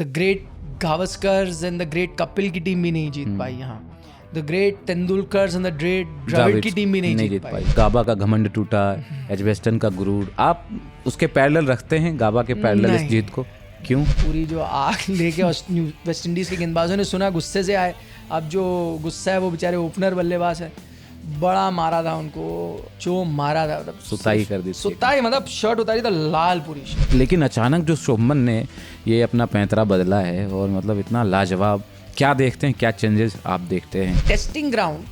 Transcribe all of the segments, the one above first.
The great Gavaskars and the great Kapil की team भी नहीं जीत पाई यहाँ, the great Tendulkars and the great Dravid की टीम भी नहीं जीत पाई। गाबा का घमंड टूटा, एजबेस्टन का गुरूर, आप उसके पैरेलल रखते हैं गाबा के पैरेलल इस जीत को? क्यों? पूरी जो आग लेके वेस्ट इंडीज के गेंदबाजों ने सुना, गुस्से से आए। अब जो गुस्सा है वो बेचारे ओपनर बल्लेबाज है, बड़ा मारा था उनको, जो मारा था मतलब सुताई कर दी, सुताई मतलब शर्ट उतारी था लाल पूरी शर्ट। लेकिन अचानक जो शुभमन ने ये अपना पैंतरा बदला है और मतलब इतना लाजवाब, क्या देखते हैं, क्या चेंजेस आप देखते हैं? टेस्टिंग ग्राउंड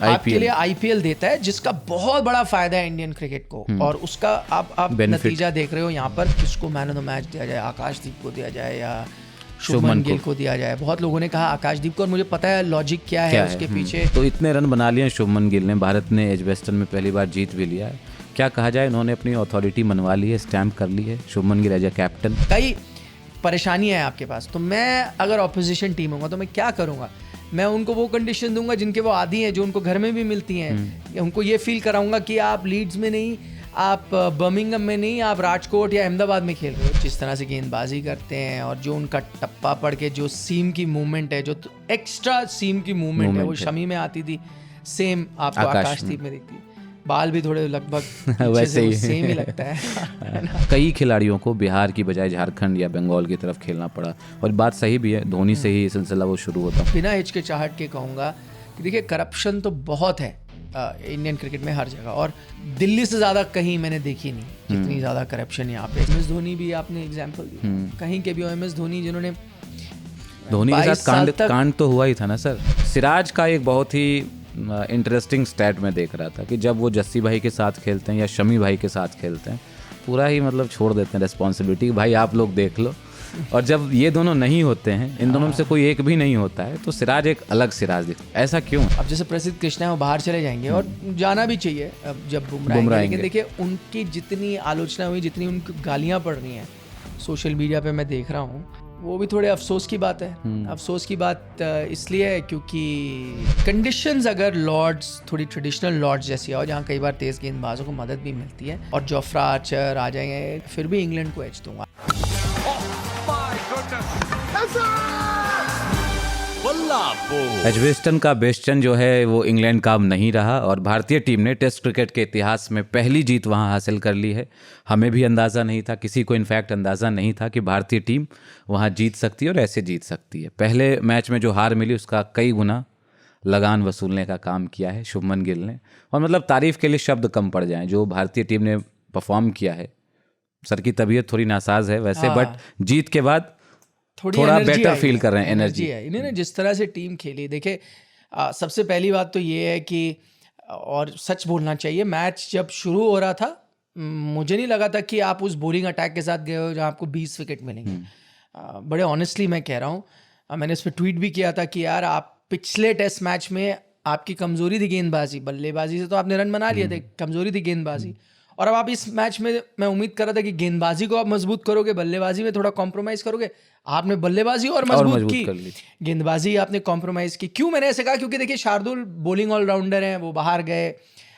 आपके लिए आईपीएल देता है, जिसका बहुत बड़ा फायदा है इंडियन क्रिकेट को, और उसका आप नतीजा देख रहे हो यहाँ पर। किसको मैन ऑफ द मैच दिया जाए, आकाशदीप को दिया जाए या शुभमन गिल को दिया जाए? बहुत लोगों ने कहा आकाशदीप को, और मुझे पता है लॉजिक क्या है उसके पीछे। तो इतने रन बना लिए शुभमन गिल ने, भारत ने एजबेस्टन में पहली बार जीत भी लिया है। क्या कहा जाए, इन्होंने अपनी अथॉरिटी मनवा ली है, स्टैम्प कर ली है Shubman Gill as a captain. कई परेशानियां हैं आपके पास, तो मैं अगर ऑपोजिशन टीम होगा तो मैं क्या करूंगा? मैं उनको वो कंडीशन दूंगा जिनके वो आदी हैं, जो उनको घर में भी मिलती हैं। उनको ये फील कराऊंगा कि आप लीड्स में नहीं, आप बर्मिंघम में नहीं, आप राजकोट या अहमदाबाद में खेल रहे हो। जिस तरह से गेंदबाजी करते हैं और जो उनका टप्पा पड़ के जो सीम की मूवमेंट है, जो एक्स्ट्रा सीम की मूवमेंट है, वो शमी में आती थी, सेम आपको आकाशदीप में दिखती। बाल भी थोड़े लगभग वैसे ही सेम ही लगता है। कई खिलाड़ियों को बिहार की बजाय झारखंड या बंगाल की तरफ खेलना पड़ा, और बात सही भी है, धोनी से ही सिलसिला वो शुरू होता। बिना हिचकिचाहट के कहूँगा कि देखिए करप्शन तो बहुत है इंडियन क्रिकेट में हर जगह, और दिल्ली से ज़्यादा कहीं मैंने देखी नहीं जितनी ज़्यादा करप्शन यहाँ पे। MS धोनी भी आपने एग्जाम्पल दी, कहीं के भी हो, MS धोनी जिन्होंने, धोनी के साथ कांड तो हुआ ही था ना सर। सिराज का एक बहुत ही इंटरेस्टिंग स्टैट में देख रहा था कि जब वो जस्सी भाई के साथ खेलते हैं या शमी भाई के साथ खेलते हैं, पूरा ही मतलब छोड़ देते हैं रिस्पॉन्सिबिलिटी, भाई आप लोग देख लो। और जब ये दोनों नहीं होते हैं, इन दोनों में से कोई एक भी नहीं होता है, तो सिराज एक अलग सिराज दिखता है। ऐसा क्यों? अब जैसे प्रसिद्ध कृष्णा है, वो बाहर चले जाएंगे और जाना भी चाहिए अब जब बुमराह आएंगे। लेकिन देखिए उनकी जितनी आलोचना हुई, जितनी उनकी गालियाँ पड़ रही हैं सोशल मीडिया पे मैं देख रहा हूँ, वो भी थोड़े अफसोस की बात है। अफसोस की बात इसलिए है क्योंकि कंडीशंस अगर लॉर्ड्स, थोड़ी ट्रेडिशनल लॉर्ड्स जैसी हो, जहाँ कई बार तेज गेंदबाजों को मदद भी मिलती है, और जोफ्रा आर्चर आ जाएंगे, फिर भी इंग्लैंड को एज दूंगा। एजबेस्टन का बेस्टन जो है वो इंग्लैंड का अब नहीं रहा, और भारतीय टीम ने टेस्ट क्रिकेट के इतिहास में पहली जीत वहां हासिल कर ली है। हमें भी अंदाज़ा नहीं था, किसी को इनफैक्ट अंदाज़ा नहीं था कि भारतीय टीम वहां जीत सकती है और ऐसे जीत सकती है। पहले मैच में जो हार मिली उसका कई गुना लगान वसूलने का काम किया है शुभमन गिल ने, और मतलब तारीफ के लिए शब्द कम पड़ जाएं जो भारतीय टीम ने परफॉर्म किया है। सर की तबीयत थोड़ी नासाज है वैसे, बट जीत के बाद थोड़ा बेटर फील कर रहे हैं, एनर्जी है। इन्होंने जिस तरह से टीम खेली, देखे सबसे पहली बात तो ये है कि, और सच बोलना चाहिए, मैच जब शुरू हो रहा था मुझे नहीं लगा था कि आप उस बोलिंग अटैक के साथ गए हो जहाँ आपको 20 विकेट मिलेंगे। बड़े ऑनेस्टली मैं कह रहा हूँ, मैंने इस पर ट्वीट भी किया था कि यार आप पिछले टेस्ट मैच में आपकी कमजोरी थी गेंदबाजी, बल्लेबाजी से तो आपने रन बना लिए थे, कमजोरी थी गेंदबाजी, और अब आप इस मैच में, मैं उम्मीद कर रहा था कि गेंदबाजी को आप मजबूत करोगे, बल्लेबाजी में थोड़ा कॉम्प्रोमाइज़ करोगे। आपने बल्लेबाजी और मजबूत की, गेंदबाजी आपने कॉम्प्रोमाइज़ की। क्यों मैंने ऐसे कहा? क्योंकि देखिए शार्दुल बॉलिंग ऑलराउंडर हैं, वो बाहर गए।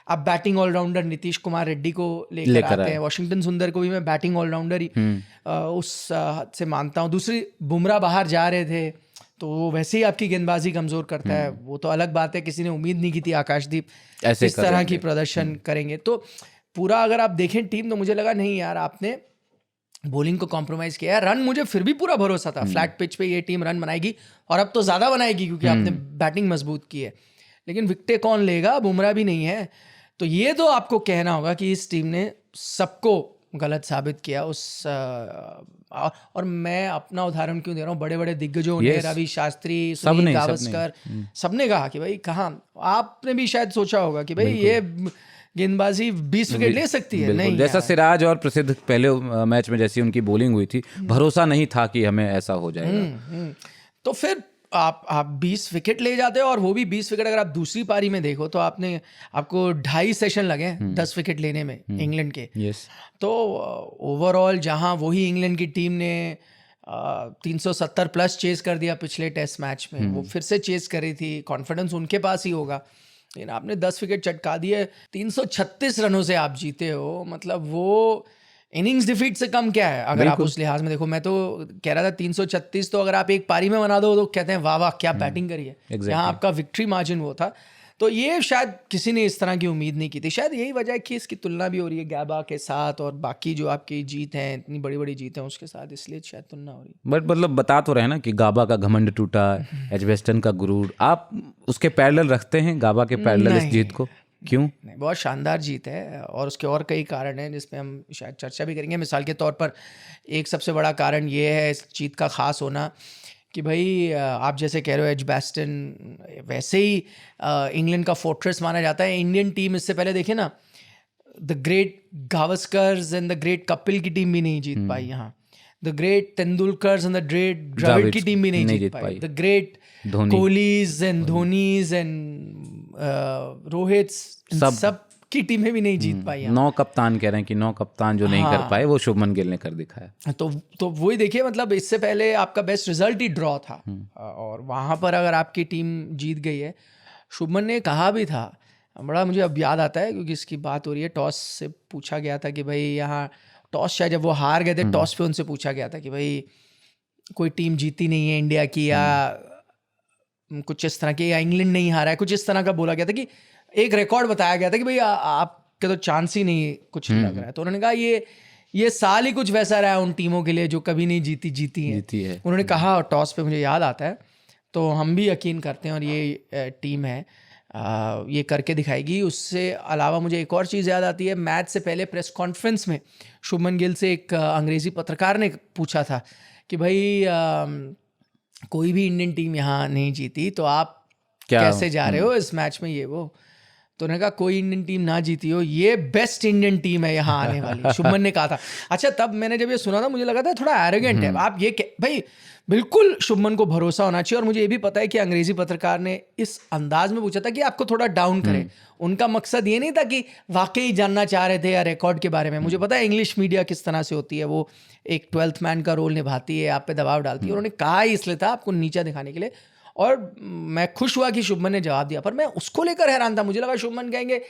अब बैटिंग ऑलराउंडर नीतीश कुमार रेड्डी को लेकर आते हैं। वॉशिंगटन सुंदर को भी मैं बैटिंग ऑलराउंडर ही उस हद से मानता हूँ। दूसरी, बुमराह बाहर जा रहे थे तो वो वैसे ही आपकी गेंदबाजी कमज़ोर करता है, वो तो अलग बात है। किसी ने उम्मीद नहीं की थी आकाशदीप इस तरह की प्रदर्शन करेंगे। तो पूरा अगर आप देखें टीम, तो मुझे लगा नहीं यार आपने बॉलिंग को कॉम्प्रोमाइज़ किया। रन मुझे फिर भी पूरा भरोसा था, फ्लैट पिच पे ये टीम रन बनाएगी, और अब तो ज़्यादा बनाएगी क्योंकि आपने बैटिंग मजबूत की है। लेकिन विकेटें कौन लेगा? बुमराह भी नहीं है। तो ये तो आपको कहना होगा कि इस टीम ने सबको गलत साबित किया। और मैं अपना उदाहरण क्यों दे रहा हूँ, बड़े बड़े दिग्गजों ने, रवि शास्त्री, सुनील गावस्कर, सबने कहा कि भाई कहाँ, आपने भी शायद सोचा होगा कि भाई ये गेंदबाजी 20 विकेट ले सकती है। नहीं, जैसा सिराज और प्रसिद्ध पहले मैच में जैसी उनकी बॉलिंग हुई थी, भरोसा नहीं था कि हमें ऐसा हो जाएगा। तो फिर आप 20 विकेट ले जाते हो, और वो भी 20 विकेट अगर आप दूसरी पारी में देखो तो आपको 2.5 सेशन लगे 10 विकेट लेने में इंग्लैंड के। तो ओवरऑल जहां वही इंग्लैंड की टीम ने 370 प्लस चेस कर दिया पिछले टेस्ट मैच में, वो फिर से चेस कर रही थी, कॉन्फिडेंस उनके पास ही होगा। लेकिन आपने 10 विकेट चटका दिए, 336 रनों से आप जीते हो। मतलब वो इनिंग्स डिफीट से कम क्या है अगर आप उस लिहाज में देखो। मैं तो कह रहा था 336 तो अगर आप एक पारी में बना दो तो कहते हैं वाह वाह क्या बैटिंग करी है। यहाँ आपका विक्ट्री मार्जिन वो था। तो ये शायद किसी ने इस तरह की उम्मीद नहीं की थी। शायद यही वजह है कि इसकी तुलना भी हो रही है गैबा के साथ और बाकी जो आपकी जीत है, इतनी बड़ी बड़ी जीत है उसके साथ, इसलिए शायद तुलना हो रही है। बट मतलब बता तो रहे ना कि गाबा का घमंड टूटा, एजबेस्टन का गुरूर, आप उसके पैरेलल रखते हैं गाबा के पैरेलल इस जीत को? क्यों? नहीं, बहुत शानदार जीत है और उसके और कई कारण हैं जिसमें हम शायद चर्चा भी करेंगे। मिसाल के तौर पर एक सबसे बड़ा कारण ये है इस जीत का ख़ास होना कि भाई आप जैसे कह रहे हो एजबेस्टन वैसे ही इंग्लैंड का फोर्ट्रेस माना जाता है। इंडियन टीम इससे पहले देखे ना, the great Gavaskars and the great Kapil की टीम भी नहीं जीत पाई यहाँ। The great Tendulkars and the great Dravid की टीम भी नहीं जीत पाई। The great Kohlis and Dhonis and Rohit सब की टीमें भी नहीं जीत पाई। 9 कप्तान कह रहे हैं कि 9 कप्तान जो नहीं कर पाए वो शुभमन गिल ने कर दिखाया। तो वही देखिए, मतलब इससे पहले आपका बेस्ट रिजल्ट ही ड्रॉ था और वहाँ पर अगर आपकी टीम जीत गई है। शुभमन ने कहा भी था, बड़ा मुझे अब याद आता है क्योंकि इसकी बात हो रही है, टॉस से पूछा गया था कि भाई यहाँ टॉस शायद जब वो हार गए थे टॉस पे उनसे पूछा गया था कि भाई कोई टीम जीती नहीं है इंडिया की या कुछ इस तरह की, या इंग्लैंड नहीं हारा है, कुछ इस तरह का बोला गया था कि एक रिकॉर्ड बताया गया था कि भाई आपके तो चांस ही नहीं कुछ लग रहा है। तो उन्होंने कहा ये साल ही कुछ वैसा रहा है उन टीमों के लिए जो कभी नहीं जीती है। उन्होंने कहा और टॉस पे मुझे याद आता है। तो हम भी यकीन करते हैं और ये टीम है ये करके दिखाएगी। उससे अलावा मुझे एक और चीज़ याद आती है, मैच से पहले प्रेस कॉन्फ्रेंस में शुभमन गिल से एक अंग्रेज़ी पत्रकार ने पूछा था कि भाई कोई भी इंडियन टीम यहाँ नहीं जीती तो आप कैसे जा रहे हो इस मैच में, ये वो। तो उन्होंने कहा कोई इंडियन टीम ना जीती हो, ये बेस्ट इंडियन टीम है यहाँ आने वाली, शुभमन ने कहा था। अच्छा, तब मैंने जब ये सुना था मुझे लगा था थोड़ा एरोगेंट है आप ये भाई, बिल्कुल शुभमन को भरोसा होना चाहिए। और मुझे ये भी पता है कि अंग्रेजी पत्रकार ने इस अंदाज में पूछा था कि आपको थोड़ा डाउन करें। उनका मकसद ये नहीं था कि वाकई जानना चाह रहे थे या रिकॉर्ड के बारे में। मुझे पता है इंग्लिश मीडिया किस तरह से होती है, वो एक 12th मैन का रोल निभाती है, आप पे दबाव डालती है। उन्होंने कहा ही इसलिए था आपको नीचा दिखाने के लिए। और मैं खुश हुआ कि शुभमन ने जवाब दिया, पर मैं उसको लेकर हैरान था। मुझे लगा शुभमन कहेंगे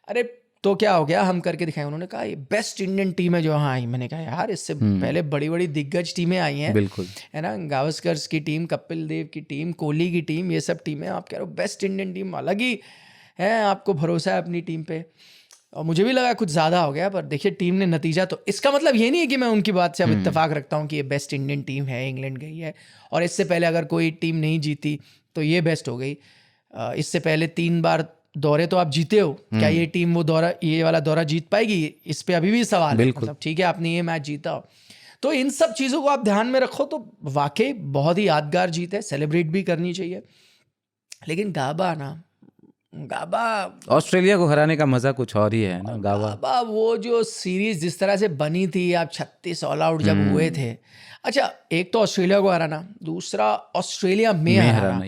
अरे तो क्या हो गया, हम करके दिखाएं। उन्होंने कहा ये बेस्ट इंडियन टीम है जो यहाँ आई। मैंने कहा यार इससे पहले बड़ी बड़ी दिग्गज टीमें आई हैं, बिल्कुल है ना, गावस्कर्स की टीम, कपिल देव की टीम, कोहली की टीम, ये सब टीमें, आप कह रहे हो बेस्ट इंडियन टीम, अलग ही है, आपको भरोसा है अपनी टीम पे। और मुझे भी लगा कुछ ज़्यादा हो गया, पर देखिए टीम ने नतीजा, तो इसका मतलब ये नहीं है कि मैं उनकी बात से अब इत्तेफाक रखता हूँ कि ये बेस्ट इंडियन टीम है, इंग्लैंड गई है और इससे पहले अगर कोई टीम नहीं जीती तो ये बेस्ट हो गई। इससे पहले 3 बार दौरे तो आप जीते हो, क्या ये टीम वो दौरा, ये वाला दौरा जीत पाएगी, इस पे अभी भी सवाल है। मतलब ठीक है आपने ये मैच जीता हो, तो इन सब चीज़ों को आप ध्यान में रखो तो वाकई बहुत ही यादगार जीत है, सेलिब्रेट भी करनी चाहिए। लेकिन गाबा ऑस्ट्रेलिया को हराने का मजा कुछ और ही है ना। गाबा वो जो सीरीज जिस तरह से बनी थी, आप 36 ऑल आउट जब हुए थे, अच्छा एक तो ऑस्ट्रेलिया को हराना, दूसरा ऑस्ट्रेलिया में हराना।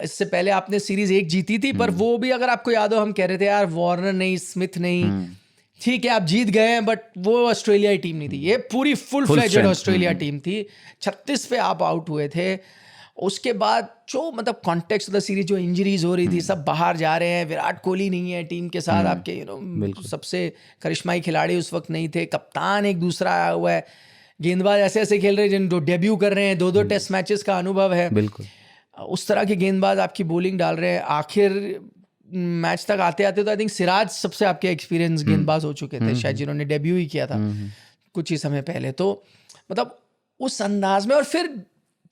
इससे पहले आपने सीरीज 1 जीती थी, पर वो भी अगर आपको याद हो हम कह रहे थे यार वार्नर नहीं, स्मिथ नहीं, ठीक है आप जीत गए हैं, बट वो ऑस्ट्रेलिया टीम नहीं थी, ये पूरी फुल फ्लेजेड ऑस्ट्रेलिया टीम थी। 36 पे आप आउट हुए थे। उसके बाद जो मतलब कॉन्टेक्स्ट ऑफ द सीरीज, जो इंजरीज हो रही थी, सब बाहर जा रहे हैं, विराट कोहली नहीं है टीम के साथ, आपके सबसे करिश्माई खिलाड़ी उस वक्त नहीं थे, कप्तान एक दूसरा आया हुआ है, गेंदबाज ऐसे ऐसे खेल रहे हैं जिन जो डेब्यू कर रहे हैं, 2-2 टेस्ट मैचेस का अनुभव है, बिल्कुल उस तरह के गेंदबाज आपकी बॉलिंग डाल रहे हैं। आखिर मैच तक आते आते तो आई थिंक सिराज सबसे आपके एक्सपीरियंस गेंदबाज हो चुके थे शायद, जिन्होंने डेब्यू ही किया था कुछ ही समय पहले। तो मतलब उस अंदाज में, और फिर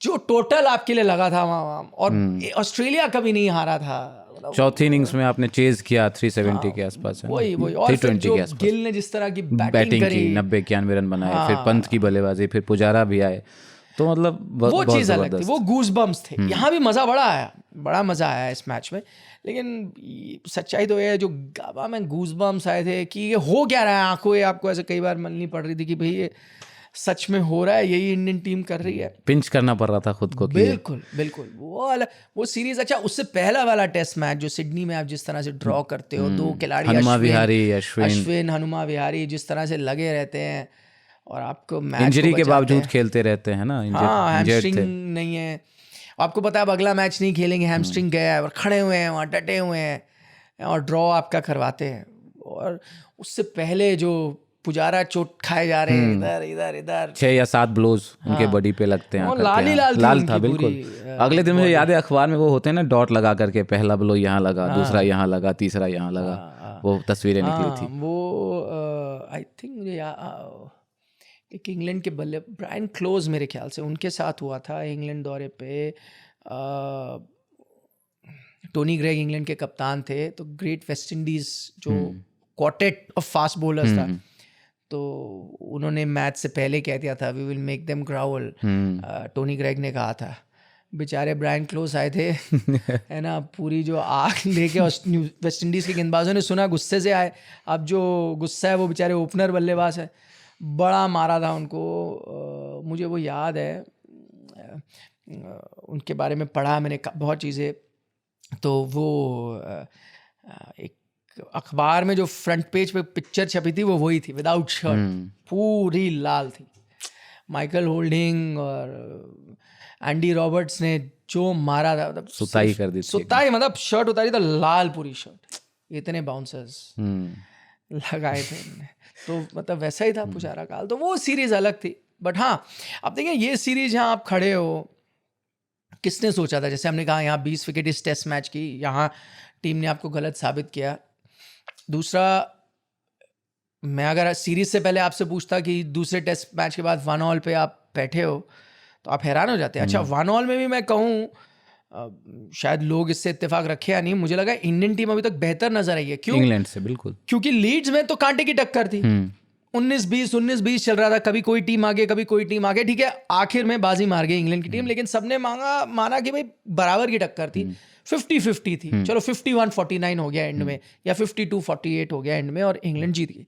जो टोटल आपके लिए लगा था वहाँ, और ऑस्ट्रेलिया कभी नहीं हारा था। चौथी इनिंग्स में आपने चेज किया 370 के आसपास, वही और फिर जो गिल ने जिस तरह की बैटिंग करी, 90-91 रन बनाए, फिर पंत की बल्लेबाजी, फिर पुजारा भी आए, तो मतलब वो चीज़ अलग थी, वो गूज बम्स थे। यहाँ भी मज़ा बड़ा मज़ा आया इस मैच में। लेकिन सच्चाई तो ये है, जो गाबा में गूज बम्स आए थे कि ये हो क्या रहा है, आंखों आपको ऐसे कई बार मलनी पड़ रही थी कि भाई ये सच में हो रहा है, यही इंडियन टीम कर रही है। पिंच करना पड़ रहा था खुद को। बिल्कुल वो सीरीज। अच्छा, उससे पहला वाला टेस्ट मैच जो सिडनी में आप जिस तरह से ड्रॉ करते हो, 2 खिलाड़ी अश्विन हनुमा विहारी जिस तरह से लगे रहते हैं और आपको मैच इंजरी के बावजूद खेलते रहते हैं ना, हैमस्ट्रिंग नहीं है, आपको पता है अब अगला मैच नहीं खेलेंगे, हैमस्ट्रिंग गया है, और खड़े हुए हैं वहाँ, डटे हुए हैं और ड्रॉ आपका करवाते हैं। और उससे पहले जो पुजारा चोट खाए जा रहे हैं इधर इधर इधर 6 या 7 ब्लोज उनके बॉडी पे लगते हैं, वो आकर लाल के, ही हाँ। लाल थी लाल उनकी था बिल्कुल। पूरी, अगले दिन मुझे याद है अखबार में वो होते हैं ना डॉट लगा करके, पहला ब्लो यहाँ लगा, दूसरा यहाँ लगा, तीसरा यहाँ लगा, वो तस्वीरें निकली थी। वो आई थिंक मुझे एक इंग्लैंड के बल्ले ब्रायन क्लोज मेरे ख्याल से उनके साथ हुआ था इंग्लैंड दौरे पे। टोनी ग्रेग इंग्लैंड के कप्तान थे, तो ग्रेट वेस्ट इंडीज जो क्वार्टेट ऑफ फास्ट बॉलर्स था, तो उन्होंने मैच से पहले कह दिया था we will make them grovel, Tony Greig ने कहा था। बेचारे ब्रायन क्लोज आए थे है ना, पूरी जो आग लेके वेस्ट इंडीज़ के गेंदबाजों ने सुना, गुस्से से आए। अब जो गुस्सा है वो बेचारे ओपनर बल्लेबाज है, बड़ा मारा था उनको। मुझे वो याद है, उनके बारे में पढ़ा मैंने बहुत चीज़ें। तो वो एक अखबार में जो फ्रंट पेज पे पिक्चर छपी थी वो वही थी, विदाउट शर्ट, पूरी लाल थी। माइकल होल्डिंग और एंडी रॉबर्ट्स ने जो मारा था, मतलब सुताई कर दी थी, सुताई मतलब शर्ट उतारी तो लाल पूरी शर्ट, इतने बाउंसर्स लगाए थे उन्होंने। तो मतलब वैसा ही था पुजारा काल। तो वो सीरीज अलग थी। बट हाँ, अब देखिए ये सीरीज यहाँ आप खड़े हो, किसने सोचा था, जैसे हमने कहा यहाँ 20 विकेट इस टेस्ट मैच की, यहाँ टीम ने आपको गलत साबित किया। दूसरा, मैं अगर सीरीज से पहले आपसे पूछता कि दूसरे टेस्ट मैच के बाद 1 ऑल पे आप बैठे हो तो आप हैरान हो जाते हैं। अच्छा, 1 ऑल में भी मैं कहूँ शायद लोग इससे इत्तेफाक रखे या नहीं, मुझे लगा इंडियन टीम अभी तक बेहतर नजर आई है। क्यों? इंग्लैंड से बिल्कुल, क्योंकि लीड्स में तो कांटे की टक्कर थी, 19-20 चल रहा था, कभी कोई टीम आगे कभी कोई टीम आगे। ठीक है, आखिर में बाजी मार गई इंग्लैंड की टीम, लेकिन सबने माना कि भाई बराबर की टक्कर थी, 50-50 थी। चलो 51-49 हो गया एंड में, या 52-48 हो गया एंड में, और इंग्लैंड जीत गई।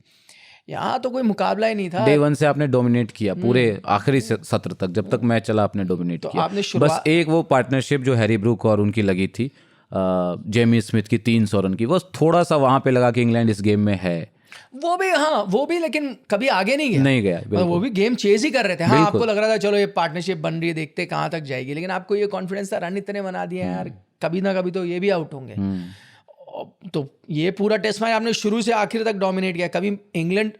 यहाँ तो कोई मुकाबला ही नहीं था। डे 1 से आपने डोमिनेट किया, पूरे आखिरी सत्र तक, जब तक मैच चला आपने डोमिनेट किया। आपने बस एक वो पार्टनरशिप जो हैरी ब्रूक और उनकी लगी थी, जेमी स्मिथ की 300 रन की, बस थोड़ा सा वहां पे लगा कि इंग्लैंड इस गेम में है। वो भी, हाँ वो भी, लेकिन कभी आगे नहीं गया। वो भी गेम चेज ही कर रहे थे। हाँ, आपको लग रहा था चलो ये पार्टनरशिप बन रही है, देखते कहाँ तक जाएगी, लेकिन आपको ये कॉन्फिडेंस था, रन इतने बना दिए यार, कभी ना कभी तो ये भी आउट होंगे। तो ये पूरा टेस्ट मैच आपने शुरू से आखिर तक डोमिनेट किया, कभी इंग्लैंड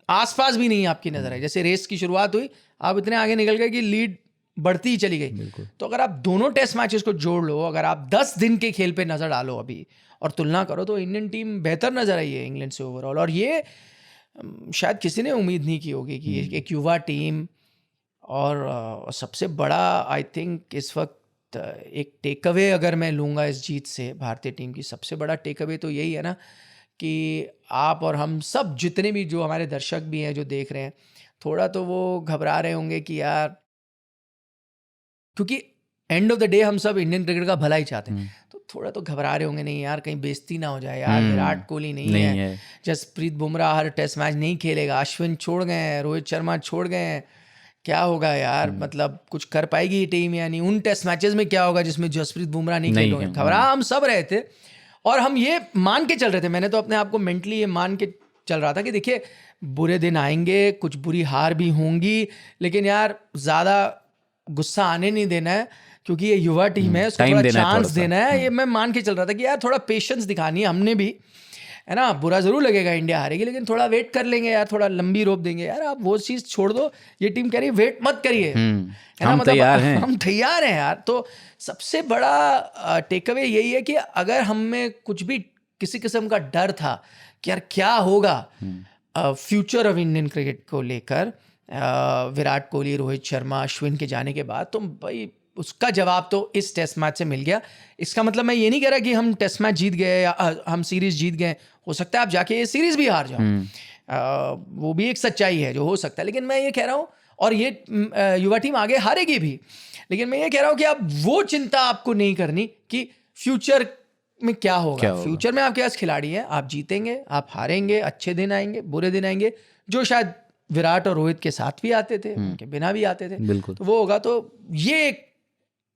आसपास भी नहीं आपकी नजर है। जैसे रेस की शुरुआत हुई, आप इतने आगे निकल गए कि लीड बढ़ती ही चली गई। तो अगर आप दोनों टेस्ट मैचेस को जोड़ लो, अगर आप 10 दिन के खेल पे नजर डालो अभी और तुलना करो, तो इंडियन टीम बेहतर नजर आई है इंग्लैंड से ओवरऑल। और ये शायद किसी ने उम्मीद नहीं की होगी कि एक युवा टीम, और सबसे बड़ा आई थिंक इस वक्त एक टेक अवे अगर मैं लूँगा इस जीत से भारतीय टीम की, सबसे बड़ा टेक अवे तो यही है ना कि आप और हम सब, जितने भी जो हमारे दर्शक भी हैं जो देख रहे हैं, थोड़ा तो वो घबरा रहे होंगे कि यार, क्योंकि एंड ऑफ द डे हम सब इंडियन क्रिकेट का भला ही चाहते हैं, तो थोड़ा तो घबरा रहे होंगे, नहीं यार कहीं बेइज्जती ना हो जाए यार, विराट कोहली नहीं है, जसप्रीत बुमराह हर टेस्ट मैच नहीं खेलेगा, अश्विन छोड़ गए हैं, रोहित शर्मा छोड़ गए हैं, क्या होगा यार, मतलब कुछ कर पाएगी टीम या नहीं, उन टेस्ट मैचेस में क्या होगा जिसमें जसप्रीत बुमराह नहीं खेलेंगे। घबरा हम सब रहे थे, और हम ये मान के चल रहे थे, मैंने तो अपने आप को मेंटली ये मान के चल रहा था कि देखिए बुरे दिन आएंगे, कुछ बुरी हार भी होंगी, लेकिन यार ज़्यादा गुस्सा आने नहीं देना है, क्योंकि ये युवा टीम है, उसको थोड़ा चांस देना है। ये मैं मान के चल रहा था कि यार थोड़ा पेशेंस दिखानी है हमने भी, है ना। बुरा ज़रूर लगेगा इंडिया हारेगी, लेकिन थोड़ा वेट कर लेंगे यार, थोड़ा लंबी रोप देंगे यार, आप वो चीज़ छोड़ दो, ये टीम कह रही है वेट मत करिए, है ना, मतलब हम तैयार हैं यार। तो सबसे बड़ा टेक अवे यही है कि अगर हम में कुछ भी किसी किस्म का डर था कि यार क्या होगा फ्यूचर ऑफ इंडियन क्रिकेट को लेकर, विराट कोहली, रोहित शर्मा, अश्विन के जाने के बाद, तो भाई उसका जवाब तो इस टेस्ट मैच से मिल गया। इसका मतलब मैं ये नहीं कह रहा कि हम टेस्ट मैच जीत गए या हम सीरीज जीत गए, हो सकता है आप जाके ये सीरीज भी हार जाओ, वो भी एक सच्चाई है जो हो सकता है, लेकिन मैं ये कह रहा हूँ, और ये युवा टीम आगे हारेगी भी, लेकिन मैं ये कह रहा हूँ कि अब वो चिंता आपको नहीं करनी कि फ्यूचर में क्या होगा। फ्यूचर में आपके पास खिलाड़ी हैं, आप जीतेंगे, आप हारेंगे, अच्छे दिन आएंगे, बुरे दिन आएंगे, जो शायद विराट और रोहित के साथ भी आते थे, उनके बिना भी आते थे, तो वो होगा। तो ये एक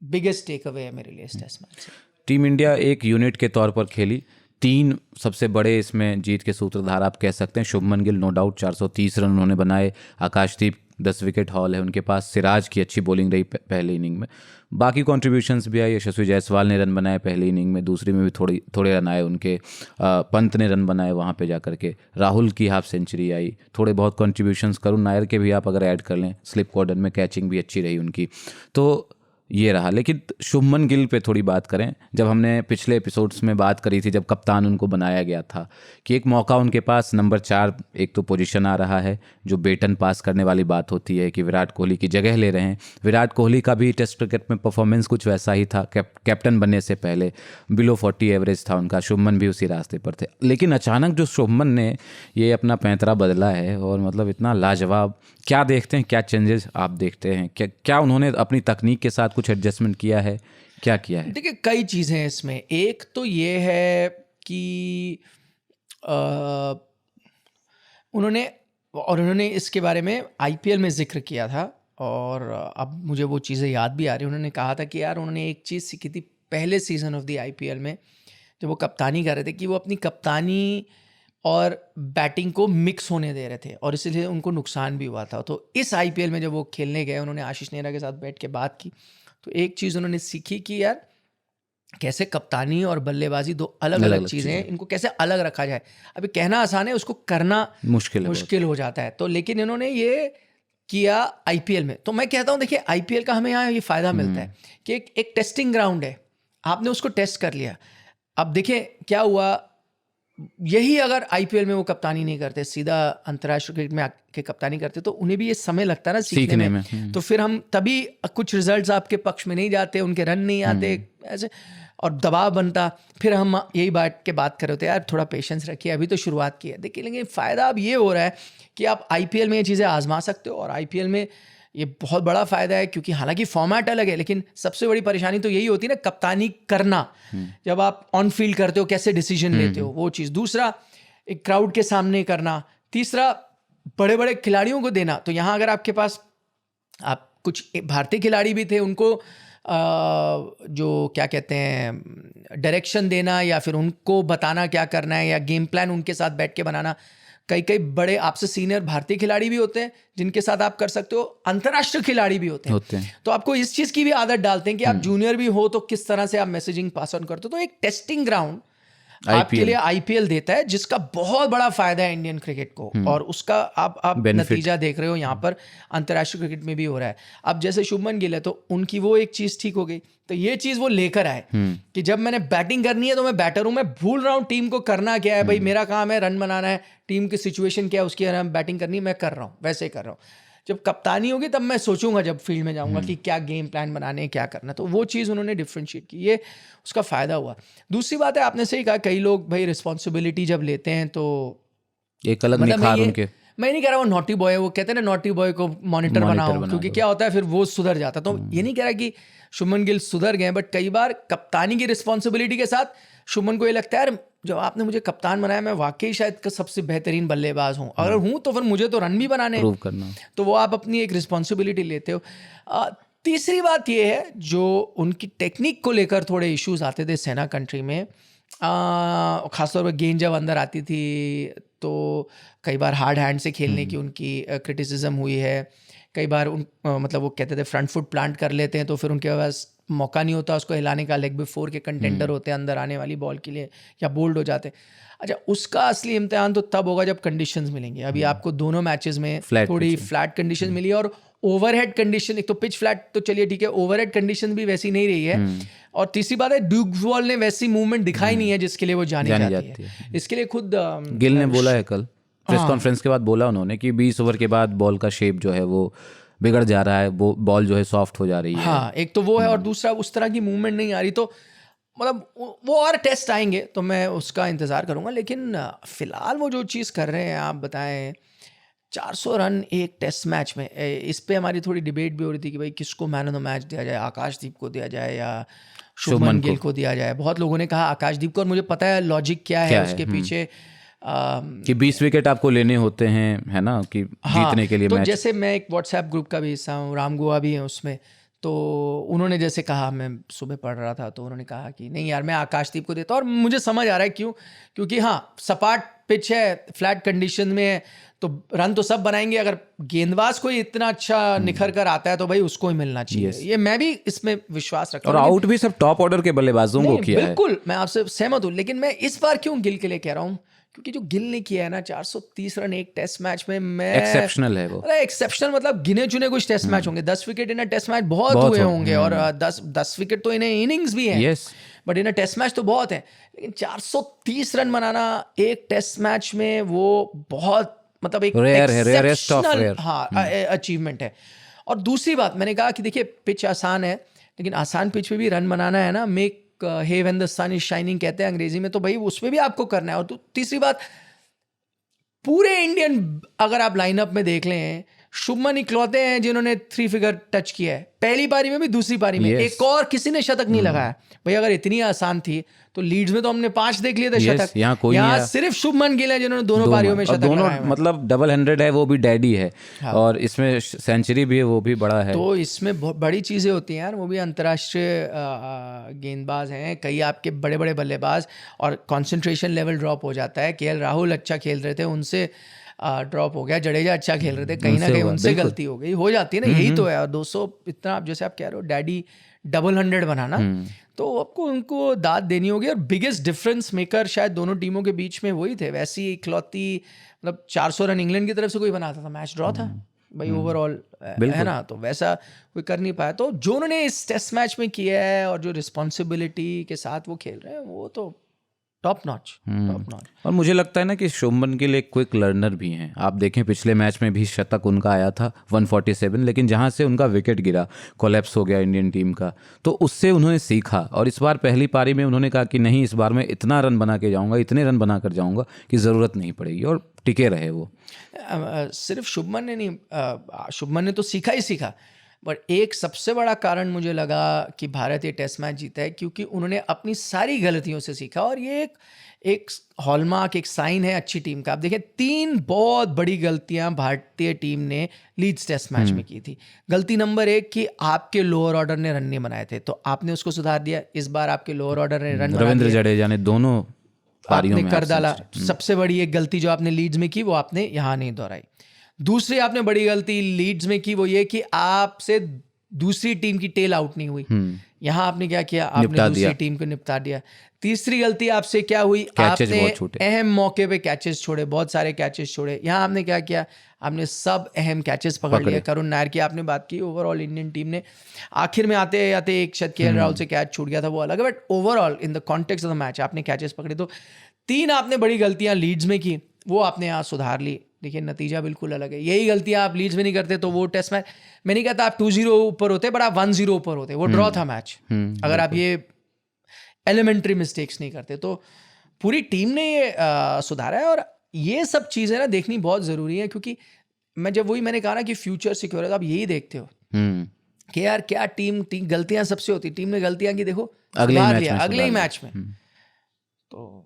बिगेस्ट टेक अवे है मेरे लिए इस टेस्ट मैच से। टीम इंडिया एक यूनिट के तौर पर खेली, 3 सबसे बड़े इसमें जीत के सूत्रधार आप कह सकते हैं। Shubman Gill no doubt 430 run उन्होंने बनाए, आकाशदीप 10 विकेट हॉल है उनके पास। सिराज की अच्छी बॉलिंग रही पहले इनिंग में, बाकी कॉन्ट्रीब्यूशंस भी आई। यशस्वी जायसवाल ने रन बनाए पहली इनिंग में, दूसरी में भी थोड़े रन आए उनके। पंत ने रन बनाए वहाँ पे जा करके, राहुल की हाफ सेंचुरी आई, थोड़े बहुत कॉन्ट्रीब्यूशंस। करुण नायर के भी आप अगर ऐड कर लें, स्लिप कॉर्डर में कैचिंग भी अच्छी रही उनकी। तो ये रहा। लेकिन शुभमन गिल पे थोड़ी बात करें। जब हमने पिछले एपिसोड्स में बात करी थी, जब कप्तान उनको बनाया गया था, कि एक मौका उनके पास नंबर 4 एक तो पोजीशन आ रहा है, जो बेटन पास करने वाली बात होती है कि विराट कोहली की जगह ले रहे हैं। विराट कोहली का भी टेस्ट क्रिकेट में परफॉर्मेंस कुछ वैसा ही था, कैप्टन बनने से पहले बिलो 40 एवरेज था उनका। शुभमन भी उसी रास्ते पर थे। लेकिन अचानक जो शुभमन ने ये अपना पैंतरा बदला है, और मतलब इतना लाजवाब, क्या देखते हैं, क्या चेंजेस आप देखते हैं, क्या उन्होंने अपनी तकनीक के साथ कुछ एडजस्टमेंट किया है, क्या किया है? देखिए कई चीज़ें हैं इसमें। एक तो ये है कि उन्होंने इसके बारे में आईपीएल में जिक्र किया था, और अब मुझे वो चीज़ें याद भी आ रही। उन्होंने कहा था कि यार उन्होंने एक चीज़ सीखी थी पहले सीज़न ऑफ द आईपीएल में, जब वो कप्तानी कर रहे थे, कि वो अपनी कप्तानी और बैटिंग को मिक्स होने दे रहे थे, और इसलिए उनको नुकसान भी हुआ था। तो इस आईपीएल में जब वो खेलने गए, उन्होंने आशीष नेहरा के साथ बैठ के बात की, तो एक चीज़ उन्होंने सीखी कि यार कैसे कप्तानी और बल्लेबाजी दो अलग अलग चीज़ें हैं, इनको कैसे अलग रखा जाए। अभी कहना आसान है, उसको करना मुश्किल हो जाता है। तो लेकिन इन्होंने ये किया आईपीएल में। तो मैं कहता हूँ, देखिए आईपीएल का हमें यहाँ ये फ़ायदा मिलता है कि एक टेस्टिंग ग्राउंड है, आपने उसको टेस्ट कर लिया। अब देखिए क्या हुआ, यही अगर आईपीएल में वो कप्तानी नहीं करते, सीधा अंतर्राष्ट्रीय क्रिकेट में आके कप्तानी करते, तो उन्हें भी ये समय लगता है ना सीखने में। तो फिर हम तभी कुछ रिजल्ट्स आपके पक्ष में नहीं जाते, उनके रन नहीं आते ऐसे, और दबाव बनता। फिर हम यही बात कर रहे होते, यार थोड़ा पेशेंस रखिए, अभी तो शुरुआत की है। देखिए लेकिन फ़ायदा अब ये हो रहा है कि आप आईपीएल में ये चीज़ें आजमा सकते हो, और आईपीएल में ये बहुत बड़ा फ़ायदा है, क्योंकि हालांकि फॉर्मेट अलग है, लेकिन सबसे बड़ी परेशानी तो यही होती है ना, कप्तानी करना। जब आप ऑन फील्ड करते हो, कैसे डिसीजन लेते हो, वो चीज़। दूसरा, एक क्राउड के सामने करना। तीसरा, बड़े बड़े खिलाड़ियों को देना। तो यहाँ अगर आपके पास आप कुछ भारतीय खिलाड़ी भी थे, उनको जो क्या कहते हैं डायरेक्शन देना, या फिर उनको बताना क्या करना है, या गेम प्लान उनके साथ बैठ के बनाना। कई बड़े आपसे सीनियर भारतीय खिलाड़ी भी होते हैं जिनके साथ आप कर सकते हो, अंतर्राष्ट्रीय खिलाड़ी भी होते हैं। तो आपको इस चीज़ की भी आदत डालते हैं कि आप जूनियर भी हो तो किस तरह से आप मैसेजिंग पास ऑन करते हो। तो एक टेस्टिंग ग्राउंड आपके लिए आईपीएल देता है, जिसका बहुत बड़ा फायदा है इंडियन क्रिकेट को, और उसका आप नतीजा देख रहे हो यहाँ पर अंतर्राष्ट्रीय क्रिकेट में भी हो रहा है। अब जैसे शुभमन गिल है, तो उनकी वो एक चीज़ ठीक हो गई, तो ये चीज़ वो लेकर आए कि जब मैंने बैटिंग करनी है तो मैं बैटर हूँ, मैं भूल रहा हूँ टीम को करना क्या है। भाई मेरा काम है रन बनाना है, टीम की सिचुएशन क्या है उसकी बैटिंग करनी है, मैं कर रहा हूँ, वैसे ही कर रहा हूँ। जब कप्तानी होगी तब मैं सोचूंगा, जब फील्ड में जाऊंगा, कि क्या गेम प्लान बनाने, क्या करना। तो वो चीज़ उन्होंने डिफ्रेंशिएट की, ये उसका फ़ायदा हुआ। दूसरी बात है, आपने सही कहा, कई लोग भाई रिस्पॉन्सिबिलिटी जब लेते हैं तो एक अलग निखार उनके। मैं नहीं कह रहा वो नॉटी बॉय है, वो कहते हैं ना नॉटी बॉय को मॉनिटर बनाओ, क्योंकि क्या होता है फिर वो सुधर जाता। तो ये नहीं कह रहा कि शुभमन गिल सुधर गए, बट कई बार कप्तानी की रिस्पॉन्सिबिलिटी के साथ शुभमन को ये लगता है, यार जब आपने मुझे कप्तान बनाया, मैं वाकई शायद का सबसे बेहतरीन बल्लेबाज हूँ, अगर हूँ तो फिर मुझे तो रन भी बनाने प्रूव करना। तो वो आप अपनी एक रिस्पॉन्सिबिलिटी लेते हो। तीसरी बात ये है, जो उनकी टेक्निक को लेकर थोड़े इश्यूज आते थे सेना कंट्री में, खासतौर पर गेंद जब अंदर आती थी तो कई बार हार्ड हैंड से खेलने की उनकी क्रिटिसिज्म हुई है। कई बार मतलब वो कहते थे फ्रंट फुट प्लांट कर लेते हैं तो फिर उनके पास मौका नहीं होता उसको हिलाने का, लेग बिफोर के कंटेंडर होते हैं अंदर आने वाली बॉल के लिए, या बोल्ड हो जाते हैं। अच्छा, उसका असली इम्तिहान तो तब होगा जब कंडीशंस मिलेंगे। अभी आपको दोनों मैचेस में थोड़ी फ्लैट कंडीशन मिली, और ओवरहेड कंडीशन, एक तो पिच फ्लैट तो चलिए ठीक है, ओवरहेड कंडीशन भी वैसी नहीं रही है। और तीसरी बात है, ड्यूक बॉल ने वैसी मूवमेंट दिखाई नहीं है जिसके लिए वो जानी जाती है। इसके लिए खुद गिल ने बोला है कल प्रेस कॉन्फ्रेंस के बाद, बोला उन्होंने कि 20 ओवर के बाद बॉल का शेप जो है वो बिगड़ जा रहा है, वो बॉल जो है सॉफ्ट हो जा रही है। हाँ, एक तो वो है, और दूसरा उस तरह की मूवमेंट नहीं आ रही। तो मतलब वो और टेस्ट आएंगे तो मैं उसका इंतज़ार करूँगा, लेकिन फ़िलहाल वो जो चीज़ कर रहे हैं, आप बताएं 400 रन एक टेस्ट मैच में, इस पे हमारी थोड़ी डिबेट भी हो रही थी कि भाई किसको मैन ऑफ द मैच दिया जाए, आकाशदीप को दिया जाए या शुभमन गिल को दिया जाए। बहुत लोगों ने कहा आकाशदीप को, और मुझे पता है लॉजिक क्या है उसके पीछे, कि 20 विकेट आपको लेने होते हैं, है ना, कि जीतने के लिए तो मैच। जैसे मैं एक व्हाट्सएप ग्रुप का भी हिस्सा हूँ, राम गोवा भी है उसमें, तो उन्होंने जैसे कहा, मैं सुबह पढ़ रहा था तो उन्होंने कहा कि नहीं यार मैं आकाशदीप को देता हूँ, और मुझे समझ आ रहा है क्यों, क्योंकि हाँ सपाट पिच है, फ्लैट कंडीशन में है, तो रन तो सब बनाएंगे, अगर गेंदबाज कोई इतना अच्छा निखर कर आता है तो भाई उसको ही मिलना चाहिए। ये मैं भी इसमें विश्वास रखता और हूँ। आउट भी सब टॉप ऑर्डर के बल्लेबाजों को किया है। बिल्कुल मैं आपसे सहमत हूँ, लेकिन मैं इस बार क्यों गिल के लिए कह रहा हूँ, क्योंकि जो गिल ने किया है ना 430 रन एक टेस्ट मैच में, मैं एक्सेप्शनल है वो। अरे एक्सेप्शनल मतलब गिने चुने कुछ टेस्ट मैच होंगे, 10 विकेट इन टेस्ट मैच बहुत हुए होंगे, और 10 विकेट तो इन्हें इनिंग्स भी हैं, yes, but in test match तो बहुत है, लेकिन 430 रन बनाना एक टेस्ट मैच में वो बहुत मतलब एक रेयर है, रेयरेस्ट ऑफ एक्सेप्शनल रेयर। हाँ अचीवमेंट है। और दूसरी बात मैंने कहा कि देखिए पिच आसान है, लेकिन आसान पिच पे भी रन बनाना है ना, make hay when the sun is shining कहते हैं अंग्रेजी में, तो भाई उस पे भी आपको करना है। और तीसरी बात, पूरे इंडियन अगर आप लाइनअप में देख लें, शुभमन इकलौते हैं जिन्होंने 3 फिगर टच किया है, पहली पारी में भी दूसरी पारी में। एक और किसी ने शतक नहीं लगाया। भाई अगर इतनी आसान थी तो लीड्स में तो हमने 5 देख लिए थे शतक, यहाँ सिर्फ शुभमन गिल है जिन्होंने दोनों पारियों में शतक लगाए हैं। मतलब डबल 100 है, वो भी डैडी है। हाँ। और इसमें सेंचुरी भी है, वो भी बड़ा है। तो इसमें बहुत बड़ी चीजें होती हैं यार, वो भी अंतर्राष्ट्रीय गेंदबाज हैं, कई आपके बड़े बड़े बल्लेबाज, और कंसंट्रेशन लेवल ड्रॉप हो जाता है। केएल राहुल अच्छा खेल रहे थे, उनसे ड्रॉप हो गया, जडेजा अच्छा खेल रहे थे, कहीं ना कहीं उनसे गलती हो गई, हो जाती है ना, यही तो है। और 200 इतना, आप जैसे आप कह रहे हो डैडी डबल 100 बनाना, तो आपको उनको दाद देनी होगी। और बिगेस्ट डिफरेंस मेकर शायद दोनों टीमों के बीच में वही थे। वैसी इकलौती मतलब 400 रन इंग्लैंड की तरफ से कोई बनाता था, मैच ड्रॉ था भाई ओवरऑल, है ना, तो वैसा कोई कर नहीं पाया। तो जो उन्होंने इस टेस्ट मैच में किया है और जो रिस्पॉन्सिबिलिटी के साथ वो खेल रहे हैं, वो तो टॉप नॉच। और मुझे लगता है ना कि शुभमन गिल एक क्विक लर्नर भी हैं। आप देखें पिछले मैच में भी शतक उनका आया था 147, लेकिन जहां से उनका विकेट गिरा, कोलैप्स हो गया इंडियन टीम का, तो उससे उन्होंने सीखा। और इस बार पहली पारी में उन्होंने कहा कि नहीं, इस बार मैं इतना रन बना के जाऊंगा, इतने रन बना कर जाऊंगा कि ज़रूरत नहीं पड़ेगी, और टिके रहे वो। सिर्फ शुभमन ने नहीं, शुभमन ने तो सीखा ही सीखा, बट एक सबसे बड़ा कारण मुझे लगा कि भारत ये टेस्ट मैच जीता है क्योंकि उन्होंने अपनी सारी गलतियों से सीखा। और ये एक हॉलमार्क, एक साइन है अच्छी टीम का। आप देखें 3 बहुत बड़ी गलतियां भारतीय टीम ने लीड्स टेस्ट मैच में की थी। गलती नंबर 1 कि आपके लोअर ऑर्डर ने रन नहीं बनाए थे, तो आपने उसको सुधार दिया। इस बार आपके लोअर ऑर्डर ने रन रविंद्र जडेजा ने दोनों पारियों में कर डाला। सबसे बड़ी एक गलती जो आपने लीड्स में की वो आपने यहाँ नहीं दोहराई। दूसरी आपने बड़ी गलती लीड्स में की वो ये कि आपसे दूसरी टीम की टेल आउट नहीं हुई। यहाँ आपने क्या किया, आपने दूसरी टीम को निपटा दिया। तीसरी गलती आपसे क्या हुई, आपने अहम मौके पे कैचेस छोड़े, बहुत सारे कैचेस छोड़े। यहाँ आपने क्या किया, आपने सब अहम कैचेस पकड़ लिए। करुण नायर की आपने बात की, ओवरऑल इंडियन टीम ने आखिर में आते आते एक शायद केएल राहुल से कैच छूट गया था, वो अलग है, but overall in the context of the match आपने कैचेस पकड़े। तो 3 आपने बड़ी गलतियां लीड्स में की, वो आपने यहाँ सुधार ली। देखिए नतीजा बिल्कुल अलग है। यही गलतियां आप लीड्स में नहीं करते तो वो टेस्ट मैच, मैं नहीं कहता आप 2-0 ऊपर होते, बट आप 1-0 ऊपर होते, वो ड्रॉ था मैच। अगर आप ये एलिमेंट्री मिस्टेक्स नहीं करते, तो पूरी टीम ने ये सुधारा है। और ये सब चीज़ें ना देखनी बहुत ज़रूरी है, क्योंकि मैं जब वही मैंने कहा ना कि फ्यूचर सिक्योर है, तो आप यही देखते हो कि यार क्या टीम गलतियां सबसे होती, टीम ने गलतियां की, देखो अगले ही मैच में, तो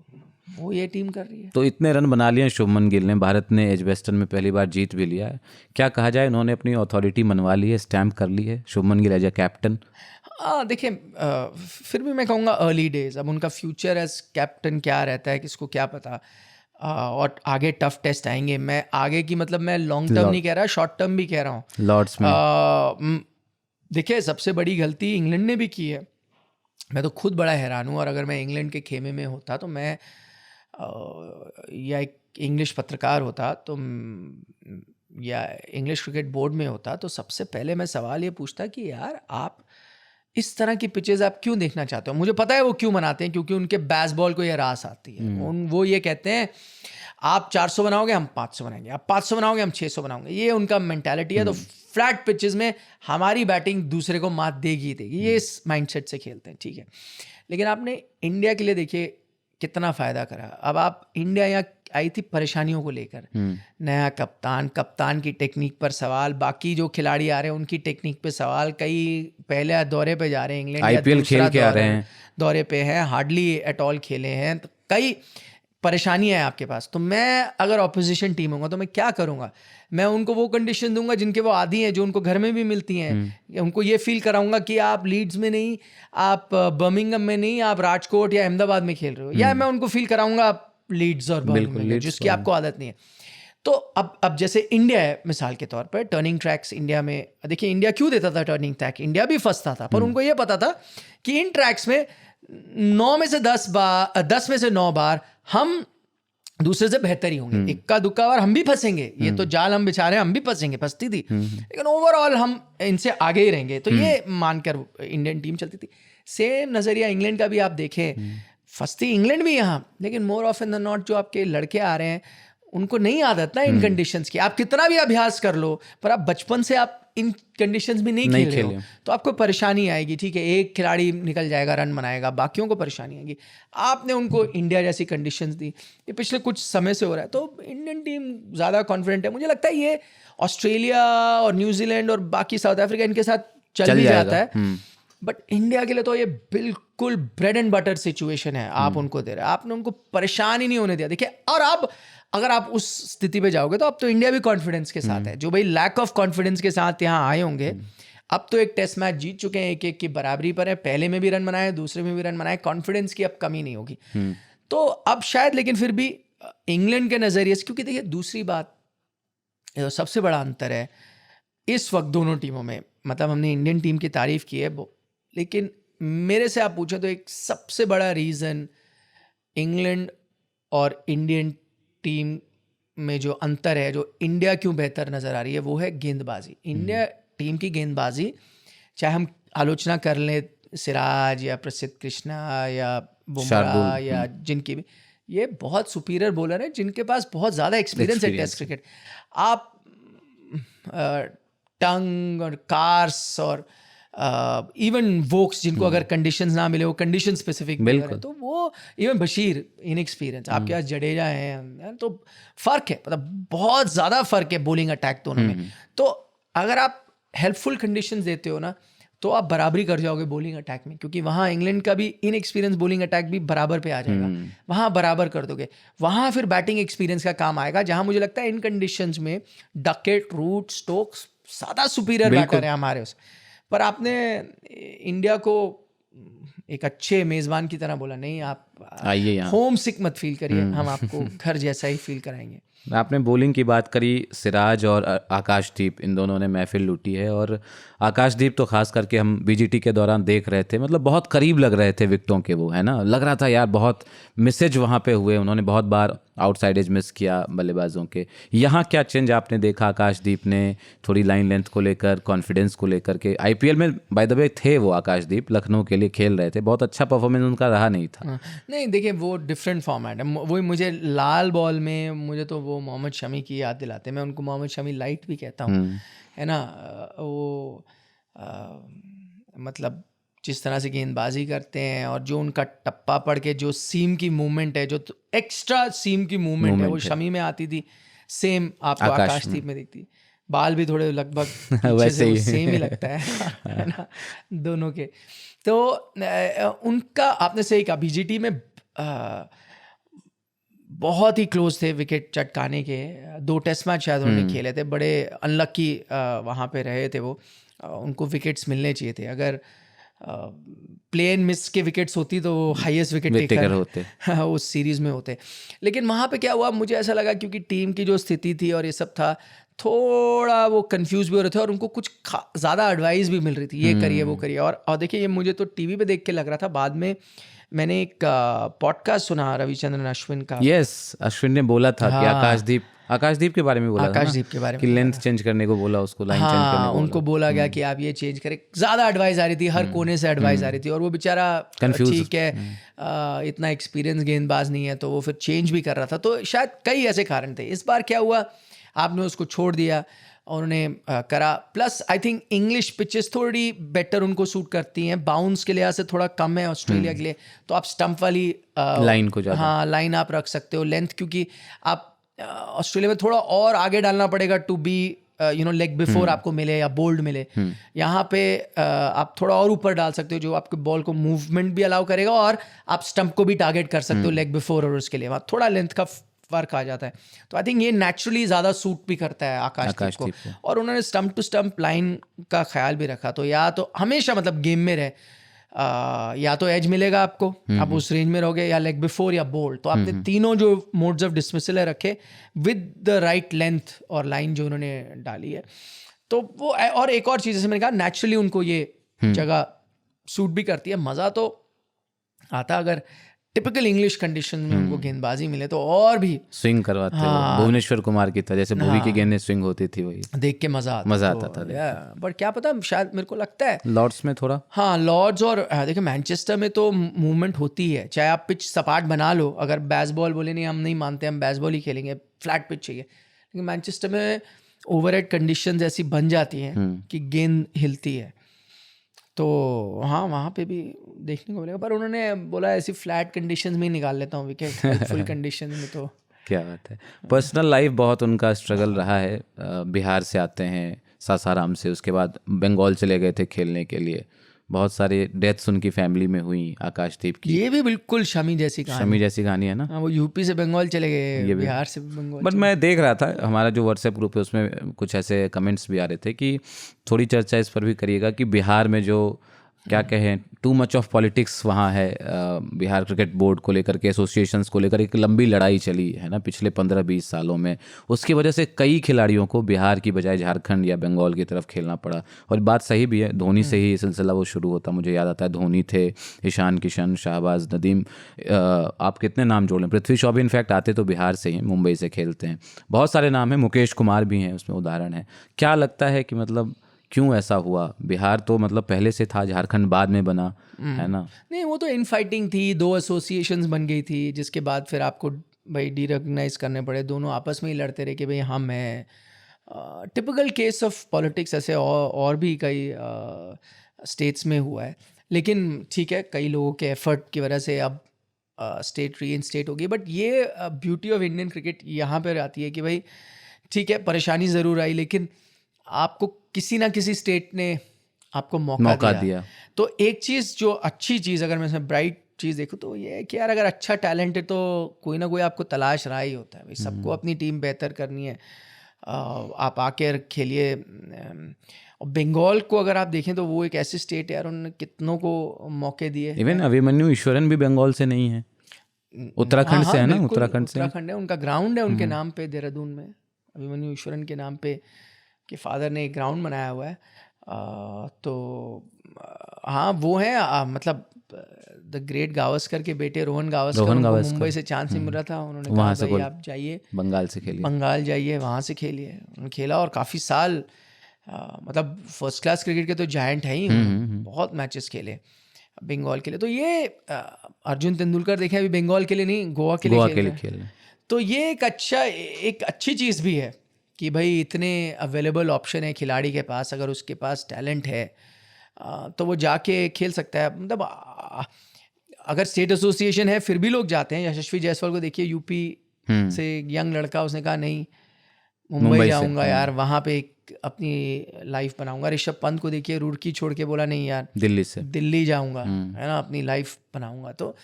वो ये टीम कर रही है। तो इतने रन बना लिए शुभमन गिल ने, भारत ने एजबेस्टन में पहली बार जीत भी लिया है। क्या कहा जाए, उन्होंने अपनी अथॉरिटी मनवा ली है, स्टैम्प कर ली है Shubman Gill as a captain. देखिए फिर भी मैं कहूँगा अर्ली डेज, अब उनका फ्यूचर एज कैप्टन क्या रहता है किसको क्या पता। और आगे टफ टेस्ट आएंगे। मैं आगे की मतलब मैं लॉन्ग टर्म नहीं कह रहा, शॉर्ट टर्म भी कह रहा हूँ। लॉर्ड्स में देखिए सबसे बड़ी गलती इंग्लैंड ने भी की है। मैं तो खुद बड़ा हैरान हूँ, और अगर मैं इंग्लैंड के खेमे में होता तो मैं या एक इंग्लिश पत्रकार होता तो या इंग्लिश क्रिकेट बोर्ड में होता, तो सबसे पहले मैं सवाल ये पूछता कि यार आप इस तरह की पिचेस आप क्यों देखना चाहते हो। मुझे पता है वो क्यों बनाते हैं, क्योंकि उनके बेसबॉल को ये रास आती है। वो ये कहते हैं आप 400 बनाओगे हम 500 बनाएंगे, आप 500 बनाओगे हम 600 बनाओगे, ये उनका मेंटालिटी है। तो फ्लैट पिचेस में हमारी बैटिंग दूसरे को मात देगी देगी, ये इस माइंडसेट से खेलते हैं, ठीक है। लेकिन आपने इंडिया के लिए देखिए कितना फ़ायदा करा। अब आप इंडिया यहाँ आई थी परेशानियों को लेकर, नया कप्तान की टेक्निक पर सवाल, बाकी जो खिलाड़ी आ रहे हैं उनकी टेक्निक पे सवाल, कई पहले दौरे पे जा रहे हैं इंग्लैंड, IPL खेल के आ रहे हैं, दौरे पे हैं, हार्डली एट ऑल खेले हैं, तो कई परेशानी है आपके पास, तो मैं अगर ऑपोजिशन टीम होगा तो मैं क्या करूंगा, मैं उनको वो कंडीशन दूंगा जिनके वो आदी हैं, जो उनको घर में भी मिलती हैं। उनको ये फील कराऊंगा कि आप लीड्स में नहीं, आप बर्मिंघम में नहीं, आप राजकोट या अहमदाबाद में खेल रहे हो, या मैं उनको फील कराऊंगा आप लीड्स और बर्मिंघम में, जिसकी आपको आदत नहीं है। तो अब जैसे इंडिया है मिसाल के तौर पर, टर्निंग ट्रैक्स इंडिया में, देखिए इंडिया क्यों देता था टर्निंग ट्रैक, इंडिया भी फंसता था, पर उनको ये पता था कि इन ट्रैक्स में 9 में से 10 में से 9 बार हम दूसरे से बेहतर ही होंगे, इक्का दुक्का बार हम भी फंसेंगे, ये तो जाल हम बिछा रहे हैं, हम भी फंसेंगे, फंसती थी, लेकिन ओवरऑल हम इनसे आगे ही रहेंगे। तो ये मानकर इंडियन टीम चलती थी। सेम नज़रिया इंग्लैंड का भी आप देखें, फंसती इंग्लैंड भी यहाँ, लेकिन मोर ऑफन देन नॉट जो आपके लड़के आ रहे हैं उनको नहीं आदत ना इन कंडीशंस की। आप कितना भी अभ्यास कर लो, पर आप बचपन से आप इन कंडीशंस में नहीं खेल रहे हो, तो आपको परेशानी आएगी। ठीक है, एक खिलाड़ी निकल जाएगा, रन बनाएगा, बाकियों को परेशानी आएगी। आपने उनको इंडिया जैसी कंडीशंस दी, ये पिछले कुछ समय से हो रहा है, तो इंडियन टीम ज़्यादा कॉन्फिडेंट है। मुझे लगता है ये ऑस्ट्रेलिया और न्यूजीलैंड और बाकी साउथ अफ्रीका इनके साथ चल भी जाता है, बट इंडिया के लिए तो ये बिल्कुल ब्रेड एंड बटर सिचुएशन है। आप उनको दे रहे हैं, आपने उनको परेशान ही नहीं होने दिया। देखिए, और आप अगर आप उस स्थिति पे जाओगे तो अब तो इंडिया भी कॉन्फिडेंस के साथ है, जो भाई लैक ऑफ कॉन्फिडेंस के साथ यहाँ आए होंगे। अब तो एक टेस्ट मैच जीत चुके हैं, 1-1 की बराबरी पर है, पहले में भी रन बनाए, दूसरे में भी रन बनाए, कॉन्फिडेंस की अब कमी नहीं होगी। तो अब शायद, लेकिन फिर भी इंग्लैंड के नज़रिए से, क्योंकि देखिए दूसरी बात, सबसे बड़ा अंतर है इस वक्त दोनों टीमों में, मतलब हमने इंडियन टीम की तारीफ की है, लेकिन मेरे से आप पूछें तो एक सबसे बड़ा रीज़न इंग्लैंड और इंडियन टीम में जो अंतर है, जो इंडिया क्यों बेहतर नज़र आ रही है, वो है गेंदबाजी। इंडिया टीम की गेंदबाजी, चाहे हम आलोचना कर लें सिराज या प्रसिद्ध कृष्णा या बुमराह या जिनकी भी, ये बहुत सुपीरियर बॉलर है जिनके पास बहुत ज़्यादा एक्सपीरियंस है टेस्ट क्रिकेट। आप टंग और कार्स और इवन वोक्स, जिनको अगर कंडीशंस ना मिले, वो कंडीशन स्पेसिफिक है, तो वो इवन बशीर इनएक्सपीरियंस, आपके पास जडेजा हैं, तो फ़र्क है, मतलब बहुत ज़्यादा फ़र्क है बॉलिंग अटैक दोनों में। तो अगर आप हेल्पफुल कंडीशंस देते हो ना, तो आप बराबरी कर जाओगे बॉलिंग अटैक में, क्योंकि वहाँ इंग्लैंड का भी इनएक्सपीरियंस बॉलिंग अटैक भी बराबर पे आ जाएगा, वहाँ बराबर कर दोगे। वहाँ फिर बैटिंग एक्सपीरियंस का काम आएगा, जहाँ मुझे लगता है इन कंडीशंस में डकेट, रूट, स्टोक्स ज़्यादा सुपीरियर बैटर है हमारे उस। पर आपने इंडिया को एक अच्छे मेज़बान की तरह बोला, नहीं आप आइए, होम सिक मत फील करिए, हम आपको घर जैसा ही फील कराएंगे। आपने बॉलिंग की बात करी, सिराज और आकाशदीप, इन दोनों ने महफिल लूटी है। और आकाशदीप तो खास करके हम बीजीटी के दौरान देख रहे थे, मतलब बहुत करीब लग रहे थे विकेटों के, वो है ना, लग रहा था यार बहुत मिसेज वहाँ पे हुए, उन्होंने बहुत बार आउटसाइडेज मिस किया बल्लेबाजों के। यहाँ क्या चेंज आपने देखा आकाशदीप ने, थोड़ी लाइन लेंथ को लेकर, कॉन्फिडेंस को लेकर के? आईपीएल में बाय द वे थे वो आकाशदीप, लखनऊ के लिए खेल रहे थे, बहुत अच्छा परफॉर्मेंस उनका रहा नहीं था। नहीं देखिए, वो डिफरेंट फॉर्मेट है, वो मुझे लाल बॉल में मुझे तो वो मोहम्मद शमी की याद दिलाते हैं, मैं उनको मोहम्मद शमी लाइट भी कहता हूँ, है ना। वो मतलब जिस तरह से गेंदबाजी करते हैं और जो उनका टप्पा पड़ के जो सीम की मूवमेंट है, जो एक्स्ट्रा सीम की मूवमेंट है, वो शमी में आती थी, सेम आपको आकाशदीप में दिखती। बाल भी थोड़े लगभग वैसे ही सेम ही लगता है ना दोनों के। तो उनका आपने सही कहा, बीजीटी में बहुत ही क्लोज थे विकेट चटकाने के। 2 टेस्ट मैच शायद उन्होंने खेले थे, बड़े अनलकी वहाँ पे रहे थे वो, उनको विकेट्स मिलने चाहिए थे। अगर प्लेन मिस के विकेट्स होती तो हाईएस्ट विकेट टेकर होते उस सीरीज़ में होते। लेकिन वहाँ पे क्या हुआ, मुझे ऐसा लगा क्योंकि टीम की जो स्थिति थी और ये सब था, थोड़ा वो कंफ्यूज भी हो रहे थे और उनको कुछ ज़्यादा एडवाइस भी मिल रही थी, ये करिए वो करिए। और देखिए, ये मुझे तो टीवी पे देख के लग रहा था, बाद में मैंने एक पॉडकास्ट सुना रविचंद्रन अश्विन का। यस, अश्विन ने बोला था कि आकाशदीप के बारे में बोला, आकाशदीप के बारे में कि लेंथ चेंज करने को बोला उसको, लाइन चेंज करने को उनको बोला गया कि आप ये चेंज करें। ज़्यादा एडवाइस आ रही थी, हर कोने से एडवाइस आ रही थी, और वो बेचारा ठीक है, इतना एक्सपीरियंस गेंदबाज नहीं है, तो वो फिर चेंज भी कर रहा था। तो शायद कई ऐसे कारण थे। इस बार क्या हुआ, आपने उसको छोड़ दिया और उन्हें करा। Plus I think English pitches थोड़ी बेटर उनको सूट करती हैं, बाउंस के लिहाज से थोड़ा कम है ऑस्ट्रेलिया के लिए, तो आप स्टंप वाली लाइन को लाइन आप रख सकते हो। लेंथ क्योंकि आप ऑस्ट्रेलिया में थोड़ा और आगे डालना पड़ेगा टू बी लेग बिफोर आपको मिले या बोल्ड मिले, यहाँ पे आप थोड़ा और ऊपर डाल सकते हो जो आपके बॉल को मूवमेंट भी अलाउ करेगा और आप स्टंप को भी टारगेट कर सकते हो लेग बिफोर, और उसके लिए वहाँ थोड़ा लेंथ का फर्क आ जाता है। तो आई थिंक ये नेचुरली ज़्यादा सूट भी करता है आकाशदीप को। और उन्होंने स्टंप टू स्टंप लाइन का ख्याल भी रखा, तो या तो हमेशा मतलब गेम में रहे या तो एज मिलेगा आपको, आप उस रेंज में रहोगे, या लेग बिफोर या बोल्ड। तो आपने तीनों जो मोड्स ऑफ डिसमिसल है रखे विद द राइट लेंथ और लाइन जो उन्होंने डाली है। तो वो और एक और चीज़ जैसे मैंने कहा, नेचुरली उनको ये जगह सूट भी करती है। मज़ा तो आता अगर टिपिकल इंग्लिश कंडीशन में उनको गेंदबाजी मिले तो और भी स्विंग करवाते हो भुवनेश्वर कुमार की तरह, जैसे भुवी की गेंदें स्विंग होती थी, वही देख के मजा आता था। पर क्या पता, शायद मेरे को लगता है लॉर्ड्स में थोड़ा, हाँ लॉर्ड्स और देखिए मैनचेस्टर में तो मूवमेंट होती है, चाहे आप पिच सपाट बना लो। अगर बेसबॉल बोले नहीं हम नहीं मानते, हम बेसबॉल ही खेलेंगे, फ्लैट पिच चाहिए, लेकिन मैनचेस्टर में ओवरहेड कंडीशंस ऐसी बन जाती हैं कि गेंद हिलती है। तो हाँ वहाँ पे भी देखने को मिलेगा, पर उन्होंने बोला ऐसी फ्लैट कंडीशंस में ही निकाल लेता हूँ विकेट, फुल कंडीशन में तो क्या बात है। पर्सनल लाइफ बहुत उनका स्ट्रगल रहा है। बिहार से आते हैं, सासाराम से, उसके बाद बंगाल चले गए थे खेलने के लिए। बहुत सारे डेथ्स उनकी फैमिली में हुई आकाशदीप की। ये भी बिल्कुल शमी जैसी कहानी है ना। वो यूपी से बंगाल चले गए, बिहार से बंगाल। बट मैं देख रहा था, हमारा जो व्हाट्सएप ग्रुप है उसमें कुछ ऐसे कमेंट्स भी आ रहे थे कि थोड़ी चर्चा इस पर भी करिएगा कि बिहार में जो क्या कहें टू मच ऑफ पॉलिटिक्स वहाँ है। बिहार क्रिकेट बोर्ड को लेकर के, एसोसिएशंस को लेकर एक लंबी लड़ाई चली है ना पिछले 15-20 सालों में। उसकी वजह से कई खिलाड़ियों को बिहार की बजाय झारखंड या बंगाल की तरफ खेलना पड़ा। और बात सही भी है, धोनी से ही सिलसिला वो शुरू होता। मुझे याद आता है धोनी थे, ईशान किशन, शाहबाज नदीम, आप कितने नाम जोड़ लें, पृथ्वी शॉ भी इनफैक्ट आते तो बिहार से ही, मुंबई से खेलते हैं। बहुत सारे नाम हैं, मुकेश कुमार भी हैं उसमें उदाहरण है। क्या लगता है कि मतलब क्यों ऐसा हुआ? बिहार तो मतलब पहले से था, झारखंड बाद में बना, है ना। नहीं वो तो इनफाइटिंग थी, 2 एसोसिएशंस बन गई थी, जिसके बाद फिर आपको भाई डीरेकग्नाइज करने पड़े, दोनों आपस में ही लड़ते रहे कि भाई हम हैं। टिपिकल केस ऑफ पॉलिटिक्स ऐसे और भी कई स्टेट्स में हुआ है। लेकिन ठीक है, कई लोगों के एफर्ट की वजह से अब स्टेट रीइंस्टेट होगी। बट ये ब्यूटी ऑफ इंडियन क्रिकेट यहाँ पर आती है कि भाई ठीक है परेशानी ज़रूर आई, लेकिन आपको किसी ना किसी स्टेट ने आपको मौका दिया। तो एक चीज़ जो अच्छी चीज़, अगर मैं इसमें ब्राइट चीज़ देखूँ तो ये है कि यार अगर अच्छा टैलेंट है तो कोई ना कोई आपको तलाश रहा ही होता है भाई। सबको अपनी टीम बेहतर करनी है, आप आकर खेलिए। और बंगाल को अगर आप देखें तो वो एक ऐसी स्टेट है यार, उन्होंने कितनों को मौके दिए। इवन अभिमन्यु ईश्वरन भी बंगाल से नहीं है, उत्तराखंड से है ना। उत्तराखंड है, उनका ग्राउंड है उनके नाम पे देहरादून में, अभिमन्यु ईश्वरन के नाम पे कि फादर ने एक ग्राउंड बनाया हुआ है। तो हाँ वो है मतलब द ग्रेट गावस्कर के बेटे रोहन गावस्कर मुंबई से चांस ही मिल रहा था, उन्होंने कहा भाई आप जाइए बंगाल से खेलिए, बंगाल जाइए, वहाँ से खेलिए। उन्होंने खेला और काफ़ी साल मतलब फर्स्ट क्लास क्रिकेट के तो जायंट है ही, बहुत मैचेस खेले बंगाल के लिए। तो ये अर्जुन तेंदुलकर देखें अभी बंगाल के लिए नहीं, गोवा के लिए खेल। तो ये एक अच्छी चीज़ भी है कि भाई इतने अवेलेबल ऑप्शन है खिलाड़ी के पास, अगर उसके पास टैलेंट है तो वो जाके खेल सकता है। मतलब अगर स्टेट एसोसिएशन है फिर भी लोग जाते हैं। यशस्वी जायसवाल को देखिए, यूपी से यंग लड़का, उसने कहा नहीं मुंबई जाऊंगा यार, वहाँ पे अपनी लाइफ बनाऊंगा। ऋषभ पंत को देखिए, रुड़की छोड़ के बोला नहीं यार दिल्ली जाऊंगा, है ना, अपनी लाइफ बनाऊंगा। तो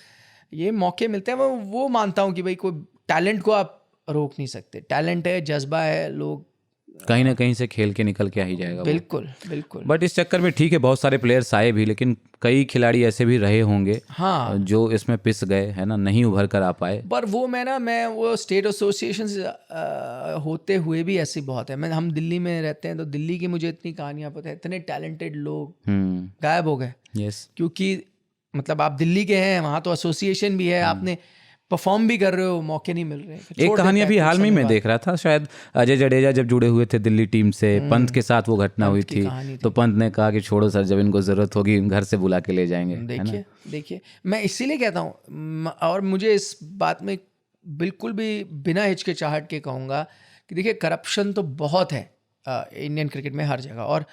ये मौके मिलते हैं। वो मानता हूँ कि भाई कोई टैलेंट को आप रोक नहीं सकते, टैलेंट है, जज्बा है, लोग कहीं ना कहीं से खेल के निकल के आ ही जाएगा। बिल्कुल। बट इस चक्कर में ठीक है बहुत सारे प्लेयर्स आए भी, लेकिन कई खिलाड़ी ऐसे भी रहे होंगे हाँ जो इसमें पिस गए, है ना, नहीं उभर कर आ पाए। पर वो मैं वो स्टेट एसोसिएशन होते हुए भी ऐसी बहुत है। हम दिल्ली में रहते हैं तो दिल्ली की मुझे इतनी कहानियां पता है, इतने टैलेंटेड लोग गायब हो गए। क्योंकि मतलब आप दिल्ली के हैं, वहाँ तो एसोसिएशन भी है, आपने परफॉर्म भी कर रहे हो, मौके नहीं मिल रहे। एक कहानी अभी हाल में मैं देख रहा था, शायद अजय जडेजा जब जुड़े हुए थे दिल्ली टीम से, पंत के साथ वो घटना हुई थी, तो पंत ने कहा कि छोड़ो सर, जब इनको जरूरत होगी घर से बुला के ले जाएंगे। देखिए मैं इसीलिए कहता हूँ, और मुझे इस बात में बिल्कुल भी बिना हिचकिचाहट के कहूँगा कि देखिए करप्शन तो बहुत है इंडियन क्रिकेट में हर जगह, और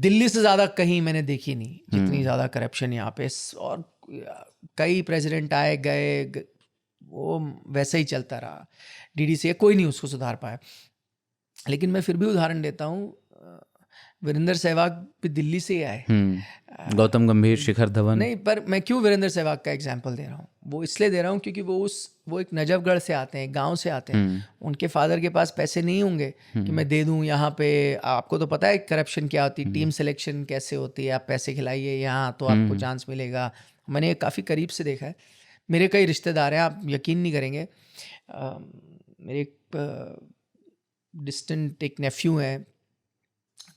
दिल्ली से ज़्यादा कहीं मैंने देखी नहीं जितनी ज़्यादा करप्शन यहाँ पे। और कई प्रेसिडेंट आए गए, वो वैसे ही चलता रहा। डीडीसी कोई नहीं उसको सुधार पाया। लेकिन मैं फिर भी उदाहरण देता हूँ, वीरेंद्र सहवाग भी दिल्ली से ही आए। गौतम गंभीर, शिखर धवन। नहीं, पर मैं क्यों वीरेंद्र सहवाग का एग्जांपल दे रहा हूँ, वो इसलिए दे रहा हूँ क्योंकि वो एक नजफगढ़ से आते हैं, गांव से आते हैं। उनके फादर के पास पैसे नहीं होंगे कि मैं दे दूँ यहाँ पे। आपको तो पता है करप्शन क्या होती है, टीम सिलेक्शन कैसे होती है, आप पैसे खिलाइए यहाँ तो आपको चांस मिलेगा। मैंने काफ़ी करीब से देखा है, मेरे कई रिश्तेदार हैं, आप यकीन नहीं करेंगे। मेरे एक डिस्टेंट एक नेफ्यू हैं,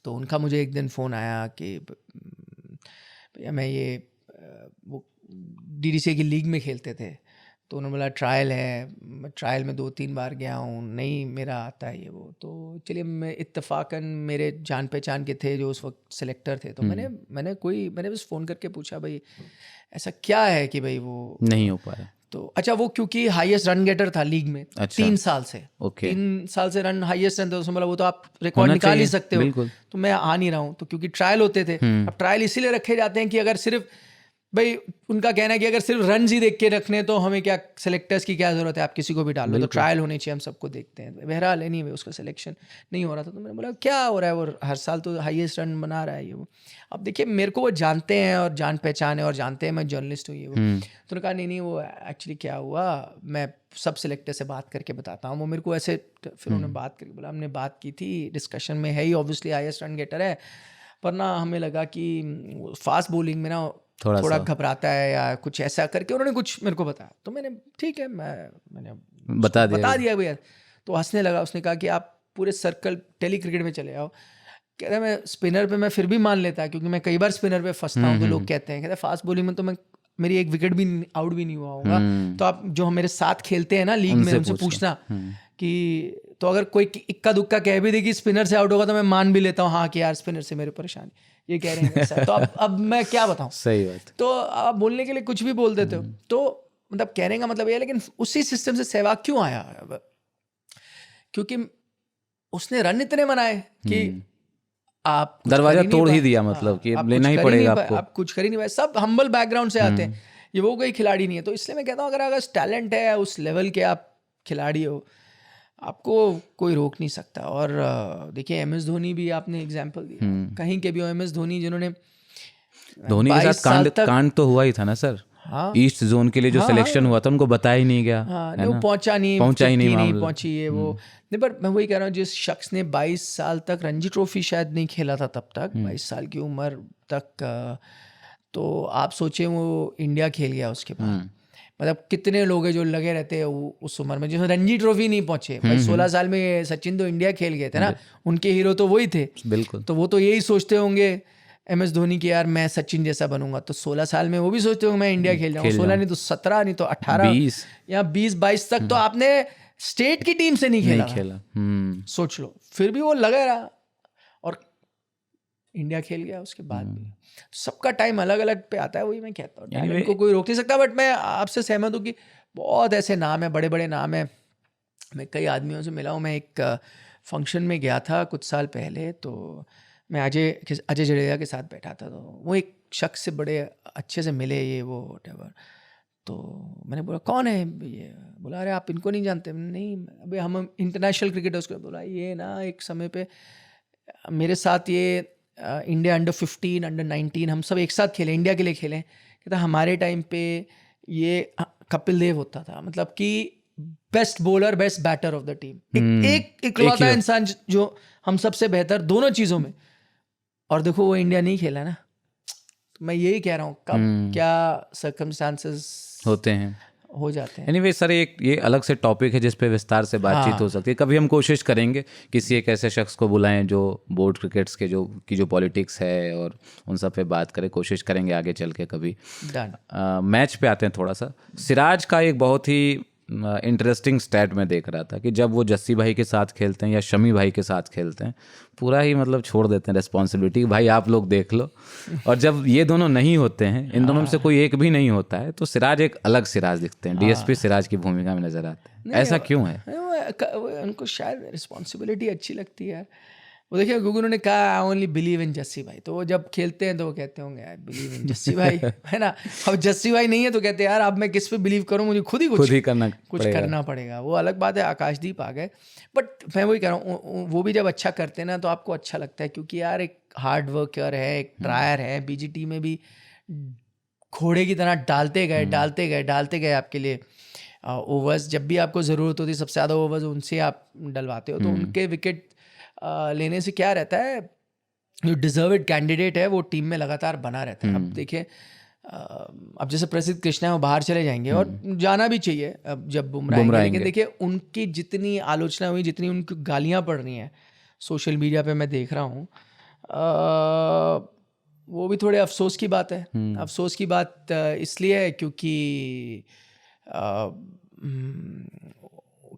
तो उनका मुझे एक दिन फ़ोन आया कि भैया मैं ये वो DDCA की लीग में खेलते थे, तो उन्होंने बोला ट्रायल है, मैं ट्रायल में 2-3 बार गया हूँ, नहीं मेरा आता है ये वो। तो चलिए, मैं इत्तेफाकन मेरे जान पहचान के थे जो उस वक्त सिलेक्टर थे, तो मैंने बस फ़ोन करके पूछा भाई ऐसा क्या है कि भाई वो नहीं हो पाया। तो अच्छा, वो क्योंकि हाईएस्ट रन गेटर था लीग में। अच्छा। 3 साल से। ओके। 3 साल से रन हाईएस्ट रन था, उसमें बोला वो तो आप रिकॉर्ड निकाल ही सकते हो। बिल्कुल। तो मैं आ नहीं रहा हूँ, तो क्योंकि ट्रायल होते थे। अब ट्रायल इसीलिए रखे जाते हैं कि अगर सिर्फ भाई उनका कहना है कि अगर सिर्फ रन ही देख के रखने तो हमें क्या, सेलेक्टर्स की क्या जरूरत है, आप किसी को भी डाल लो, तो ट्रायल होनी चाहिए, हम सबको देखते हैं। बहरहाल एनीवे उसका सिलेक्शन नहीं हो रहा था, तो मैंने बोला क्या हो रहा है, वो हर साल तो हाईएस्ट रन बना रहा है ये वो। अब देखिए, मेरे को वो जानते हैं और जान पहचान है और जानते हैं मैं जर्नलिस्ट हूँ ये वो। तो उन्होंने कहा नहीं वो एक्चुअली क्या हुआ, मैं सब सिलेक्टर से बात करके बताता हूँ। वो मेरे को ऐसे, फिर उन्होंने बात करके बोला हमने बात की थी, डिस्कशन में है ही, ऑब्वियसली हाईएस्ट रन गेटर है, पर ना हमें लगा कि फास्ट बॉलिंग में ना थोड़ा घबराता है या कुछ ऐसा करके उन्होंने कुछ मेरे को बताया। तो मैंने ठीक है, मैंने बता दिया भैया। तो हंसने लगा, उसने कहा कि आप पूरे सर्कल टेली क्रिकेट में चले आओ। कह रहा मैं स्पिनर पे मैं फिर भी मान लेता क्योंकि मैं कई बार स्पिनर पे फंसता हूँ, तो लोग कहते हैं, कहते फास्ट बॉलिंग में तो मैं मेरी एक विकेट भी आउट भी नहीं हुआ होगा। तो आप जो मेरे साथ खेलते हैं ना लीग में, उनसे पूछना कि तो अगर कोई इक्का दुक्का कह भी दे कि स्पिनर से आउट होगा तो मैं मान भी लेता हूँ हाँ कि यार स्पिनर से मेरे परेशानी, ये कह रहे हैं ऐसा। तो अब मैं क्या बताऊँ। सही बात। तो आप बोलने के लिए कुछ भी बोल देते हो। तो मतलब कहने का मतलब ये है, लेकिन उसी सिस्टम से सहवाग क्यों आया, क्योंकि उसने रन इतने बनाए कि आप दरवाजा तोड़ ही दिया, मतलब कि लेना ही पड़ेगा आपको। आप कुछ कर ही नहीं पाए। सब हम्बल बैकग्राउंड से आते हैं, ये वो कोई खिलाड़ी नहीं है। तो इसलिए मैं कहता हूँ अगर टैलेंट है, उस लेवल के आप खिलाड़ी हो, आपको कोई रोक नहीं सकता। और देखिए MS धोनी भी आपने एग्जाम्पल दिया, कहीं के भी हो MS धोनी, जिन्होंने धोनी के साथ कांड तो हुआ ही था ना सर। हाँ, ईस्ट जोन के लिए जो सिलेक्शन हुआ था उनको बताया ही नहीं गया। हाँ, वो पहुंचा ही नहीं पहुंची ये वो नहीं। पर मैं वही कह रहा हूँ, जिस शख्स ने 22 साल तक रणजी ट्रॉफी शायद नहीं खेला था तब तक, 22 साल की उम्र तक, तो आप सोचें वो इंडिया खेल गया उसके बाद। मतलब कितने लोग हैं जो लगे रहते हैं उस उम्र में, जिसमें रणजी ट्रॉफी नहीं पहुंचे। भाई 16 साल में सचिन तो इंडिया खेल गए थे ना, उनके हीरो तो वही थे। बिल्कुल। तो वो तो यही सोचते होंगे MS धोनी की, यार मैं सचिन जैसा बनूंगा। तो 16 साल में वो भी सोचते होंगे मैं इंडिया खेल जाऊँ। 16 नहीं तो 17 नहीं तो 18 या 20-22 तक तो आपने स्टेट की टीम से नहीं खेला। सोच लो, फिर भी वो लगा रहा और इंडिया खेल गया उसके बाद भी। सबका टाइम अलग अलग पे आता है, वही मैं कहता हूँ, टैलेंट को कोई रोक नहीं सकता। बट मैं आपसे सहमत हूँ कि बहुत ऐसे नाम है, बड़े बड़े नाम है। मैं कई आदमियों से मिला हूँ। मैं एक फंक्शन में गया था कुछ साल पहले, तो मैं अजय जडेजा के साथ बैठा था। तो वो एक शख्स से बड़े अच्छे से मिले, ये वो व्हाटएवर। तो मैंने बोला कौन है ये, बोला अरे आप इनको नहीं जानते। नहीं, अभी हम इंटरनेशनल क्रिकेटर्स को। बोला ये ना एक समय पे मेरे साथ ये इंडिया अंडर 15 अंडर 19 हम सब एक साथ खेले, इंडिया के लिए खेले। कहता हमारे टाइम पे ये कपिल देव होता था, मतलब कि best bowler best batter of the team, एक इकलौता इंसान जो हम सबसे बेहतर दोनों चीज़ों में। और देखो वो इंडिया नहीं खेला ना। तो मैं यही कह रहा हूँ, कब क्या सर्कमस्टांसेस होते हैं, हो जाते हैं। एनीवे सर, एक ये अलग से टॉपिक है जिस पे विस्तार से बातचीत हो सकती है। कभी हम कोशिश करेंगे किसी एक ऐसे शख्स को बुलाएं जो बोर्ड क्रिकेट्स के जो पॉलिटिक्स है और उन सब पे बात करें, कोशिश करेंगे आगे चल के कभी। मैच पे आते हैं थोड़ा सा। सिराज का एक बहुत ही इंटरेस्टिंग स्टैट में देख रहा था कि जब वो जस्सी भाई के साथ खेलते हैं या शमी भाई के साथ खेलते हैं, पूरा ही मतलब छोड़ देते हैं रिस्पॉन्सिबिलिटी, भाई आप लोग देख लो। और जब ये दोनों नहीं होते हैं, इन दोनों में से कोई एक भी नहीं होता है, तो सिराज एक अलग सिराज दिखते हैं, DSP सिराज की भूमिका में नजर आते हैं। ऐसा क्यों है? उनको शायद रिस्पॉन्सिबिलिटी अच्छी लगती है। वो देखिए क्योंकि उन्होंने कहा I only believe in Jassi भाई, तो वो जब खेलते हैं तो वो कहते होंगे आई बिलीव इन जस्सी भाई है ना। अब जस्सी भाई नहीं है तो कहते हैं यार अब मैं किस पे बिलीव करूं, मुझे खुद ही कुछ करना पड़ेगा। वो अलग बात है, आकाशदीप आ गए, बट मैं वही कह रहा हूँ वो भी जब अच्छा करते हैं ना तो आपको अच्छा लगता है, क्योंकि यार एक हार्ड वर्कर है, एक ट्रायर है, बीजीटी में भी घोड़े की तरह डालते गए आपके लिए ओवर्स। जब भी आपको ज़रूरत होती है सबसे ज़्यादा ओवर्स उनसे आप डलवाते हो, तो उनके विकेट लेने से क्या रहता है, जो डिजर्व्ड कैंडिडेट है वो टीम में लगातार बना रहता है। अब देखिए अब जैसे प्रसिद्ध कृष्णा है वो बाहर चले जाएंगे और जाना भी चाहिए अब जब बुमराह आएंगे, लेकिन देखिए उनकी जितनी आलोचना हुई, जितनी उनकी गालियां पड़ रही हैं सोशल मीडिया पे मैं देख रहा हूँ, वो भी थोड़े अफसोस की बात है। अफसोस की बात इसलिए है क्योंकि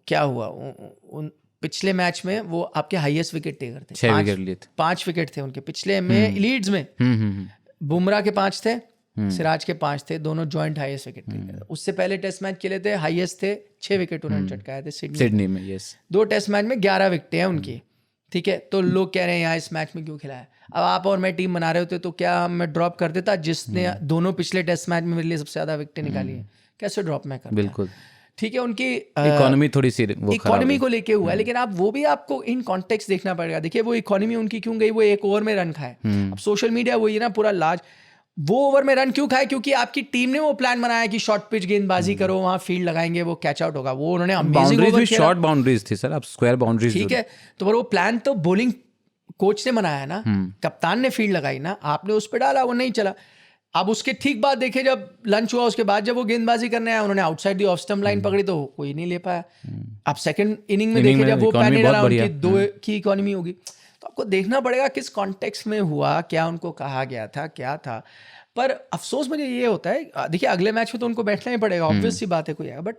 क्या हुआ उन पिछले मैच में वो आपके हाईएस्ट विकेट टेकर थे, 6 विकेट लिए थे, 5 विकेट थे उनके पिछले में लीड्स में। बुमराह के 5 थे, सिराज के 5 थे, दोनों जॉइंट हाईएस्ट विकेट टेकर। उससे पहले टेस्ट मैच खेले थे, हाईएस्ट थे 6 विकेट उन्होंने चटकाए थे सिडनी में। यस 2 टेस्ट मैच में 11 विकेटें हैं उनकी, ठीक है। तो लोग कह रहे हैं यहाँ इस मैच में क्यों खिलाया। अब आप और मैं टीम बना रहे होते तो क्या मैं ड्रॉप कर देता जिसने दोनों पिछले टेस्ट मैच में मेरे लिए सबसे ज्यादा विकेटें निकाली है, कैसे ड्रॉप मैं करता। बिल्कुल ठीक है, उनकी इकोनॉमी थोड़ी सी इकोनॉमी को लेके हुआ है, लेकिन आप वो भी आपको इन कॉन्टेक्स्ट देखना पड़ेगा। देखिए वो इकोनॉमी उनकी क्यों गई, वो एक ओवर में रन खाए। अब सोशल मीडिया वही ना पूरा लाज, वो ओवर में रन क्यों खाए, क्योंकि आपकी टीम ने वो प्लान बनाया कि शॉर्ट पिच गेंदबाजी करो, वहां फील्ड लगाएंगे, वो कैच आउट होगा। वो उन्होंने अमेजिंग ओवर खेला, शॉर्ट बाउंड्रीज थी सर, अब स्क्वायर बाउंड्रीज, ठीक है। तो वो प्लान तो बॉलिंग कोच ने बनाया ना, कप्तान ने फील्ड लगाई ना, आपने उस पर डाला, वो नहीं चला। अब उसके ठीक बाद देखे जब लंच हुआ उसके बाद जब वो गेंदबाजी करने आया, उन्होंने outside the off stump line पकड़ी तो कोई नहीं ले पाया। अब सेकंड इनिंग में देखे जब वो पैनी डाला, उनकी 2 की इकोनॉमी होगी। तो आपको देखना पड़ेगा किस कॉन्टेक्स्ट में हुआ, क्या उनको कहा गया था, क्या था। पर अफसोस मुझे ये होता है, देखिए अगले मैच में तो उनको बैठना ही पड़ेगा, ऑब्वियस सी बात है, कोई आएगा, बट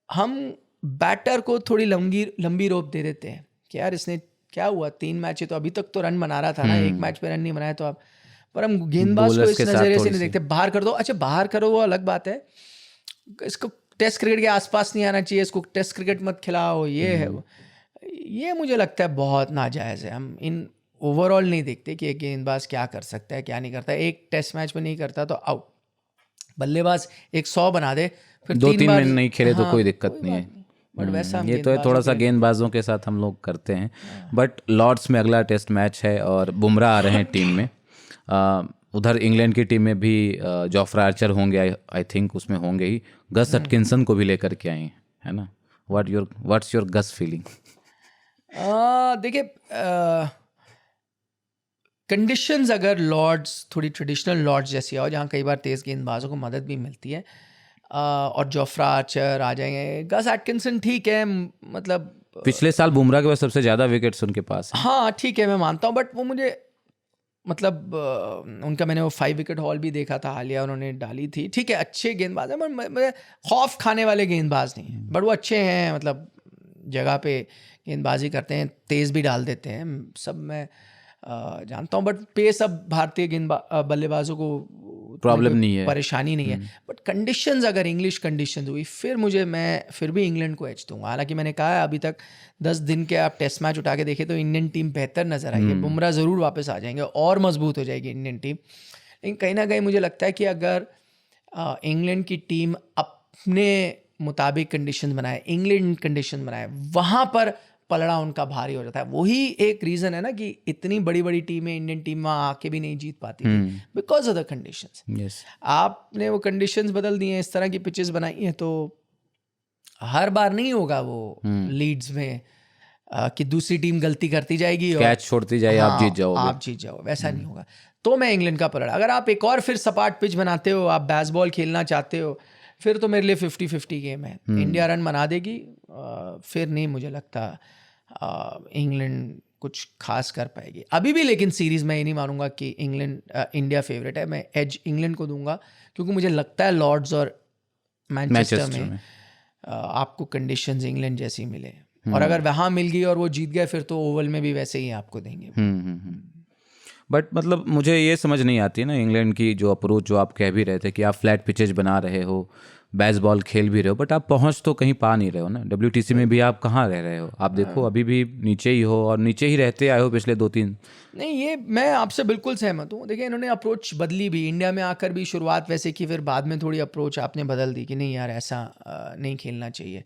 हम बैटर को थोड़ी लंबी रोप दे देते हैं कि यार इसने क्या हुआ, 3 मैच है तो अभी तक तो रन बना रहा था ना, एक मैच पे रन नहीं बनाया तो आप, पर हम गेंदबाज को इस नजरिए से नहीं देखते। बाहर कर दो, अच्छा बाहर करो वो अलग बात है, इसको टेस्ट क्रिकेट के आसपास नहीं आना चाहिए, इसको टेस्ट क्रिकेट मत खिलाओ, ये है ये मुझे लगता है बहुत नाजायज़ है। हम इन ओवरऑल नहीं देखते कि एक गेंदबाज क्या कर सकता है क्या नहीं करता है। एक टेस्ट मैच में नहीं करता तो आउट, बल्लेबाज 100 बना दे, फिर 2-3 में नहीं खेले तो कोई दिक्कत नहीं है, बट वैसा ये तो है थोड़ा सा गेंदबाजों के साथ हम लोग करते हैं। बट लॉर्ड्स में अगला टेस्ट मैच है और बुमराह आ रहे हैं टीम में। उधर इंग्लैंड की टीम में भी जोफ्रा आर्चर होंगे, आई थिंक उसमें होंगे ही, गस एटकिंसन को भी लेकर के आए है ना। What's your gut feeling? देखिए कंडीशंस अगर लॉर्ड्स थोड़ी ट्रेडिशनल लॉर्ड्स जैसी हो जहाँ कई बार तेज़ गेंदबाजों को मदद भी मिलती है, और जोफ्रा आर्चर आ जाएंगे, गस एटकिंसन ठीक है, मतलब पिछले साल बुमराह के पास सबसे ज़्यादा विकेट्स उनके पास है। हाँ ठीक है मैं मानता हूँ, बट वो मुझे मतलब उनका मैंने वो 5 विकेट हॉल भी देखा था हालिया, उन्होंने डाली थी, ठीक है अच्छे गेंदबाज हैं, पर खौफ खाने वाले गेंदबाज नहीं है, बट वो अच्छे हैं, मतलब जगह पे गेंदबाजी करते हैं, तेज़ भी डाल देते हैं, सब मैं जानता हूँ। बट पेस अब भारतीय बल्लेबाजों को प्रॉब्लम नहीं है, परेशानी नहीं है, बट कंडीशंस अगर इंग्लिश कंडीशंस हुई फिर मैं फिर भी इंग्लैंड को एज दूंगा। हालांकि मैंने कहा है अभी तक 10 दिन के आप टेस्ट मैच उठा के देखें तो इंडियन टीम बेहतर नजर आई है, बुमराह ज़रूर वापस आ जाएंगे और मजबूत हो जाएगी इंडियन टीम। लेकिन कहीं ना कहीं मुझे लगता है कि अगर इंग्लैंड की टीम अपने मुताबिक कंडीशन बनाए, इंग्लैंड कंडीशन बनाए, वहाँ पर पलड़ा उनका भारी हो जाता है। वही एक रीज़न है ना कि इतनी बड़ी बड़ी टीमें इंडियन टीम वहाँ आके भी नहीं जीत पाती थी, बिकॉज ऑफ द कंडीशंस। आपने वो कंडीशंस बदल दिए हैं, इस तरह की पिचेस बनाई हैं, तो हर बार नहीं होगा वो लीड्स में कि दूसरी टीम गलती करती जाएगी और कैच छोड़ती जाए, आप जीत जाओ, वैसा नहीं होगा। तो मैं इंग्लैंड का पलड़ा, अगर आप एक और फिर सपाट पिच बनाते हो, आप बेसबॉल खेलना चाहते हो, फिर तो मेरे लिए 50-50 गेम है। इंडिया रन बना देगी, फिर नहीं मुझे लगता इंग्लैंड कुछ खास कर पाएगी अभी भी। लेकिन सीरीज़ में ये नहीं मानूंगा कि इंडिया फेवरेट है, मैं एज इंग्लैंड को दूंगा, क्योंकि मुझे लगता है लॉर्ड्स और मैनचेस्टर में आपको कंडीशंस इंग्लैंड जैसी मिले, और अगर वहाँ मिल गई और वो जीत गए फिर तो ओवल में भी वैसे ही आपको देंगे। बट मतलब मुझे ये समझ नहीं आती है ना इंग्लैंड की जो अप्रोच, जो आप कह भी रहे थे कि आप फ्लैट पिचेज बना रहे हो, बेसबॉल खेल भी रहे हो, बट आप पहुंच तो कहीं पा नहीं रहे हो ना। WTC में भी आप कहाँ रह रहे हो? आप देखो अभी भी नीचे ही हो, और नीचे ही रहते आए हो पिछले 2-3। नहीं, ये मैं आपसे बिल्कुल सहमत हूँ। देखिए, इन्होंने अप्रोच बदली भी, इंडिया में आकर भी शुरुआत वैसे की, फिर बाद में थोड़ी अप्रोच आपने बदल दी कि नहीं यार ऐसा नहीं खेलना चाहिए।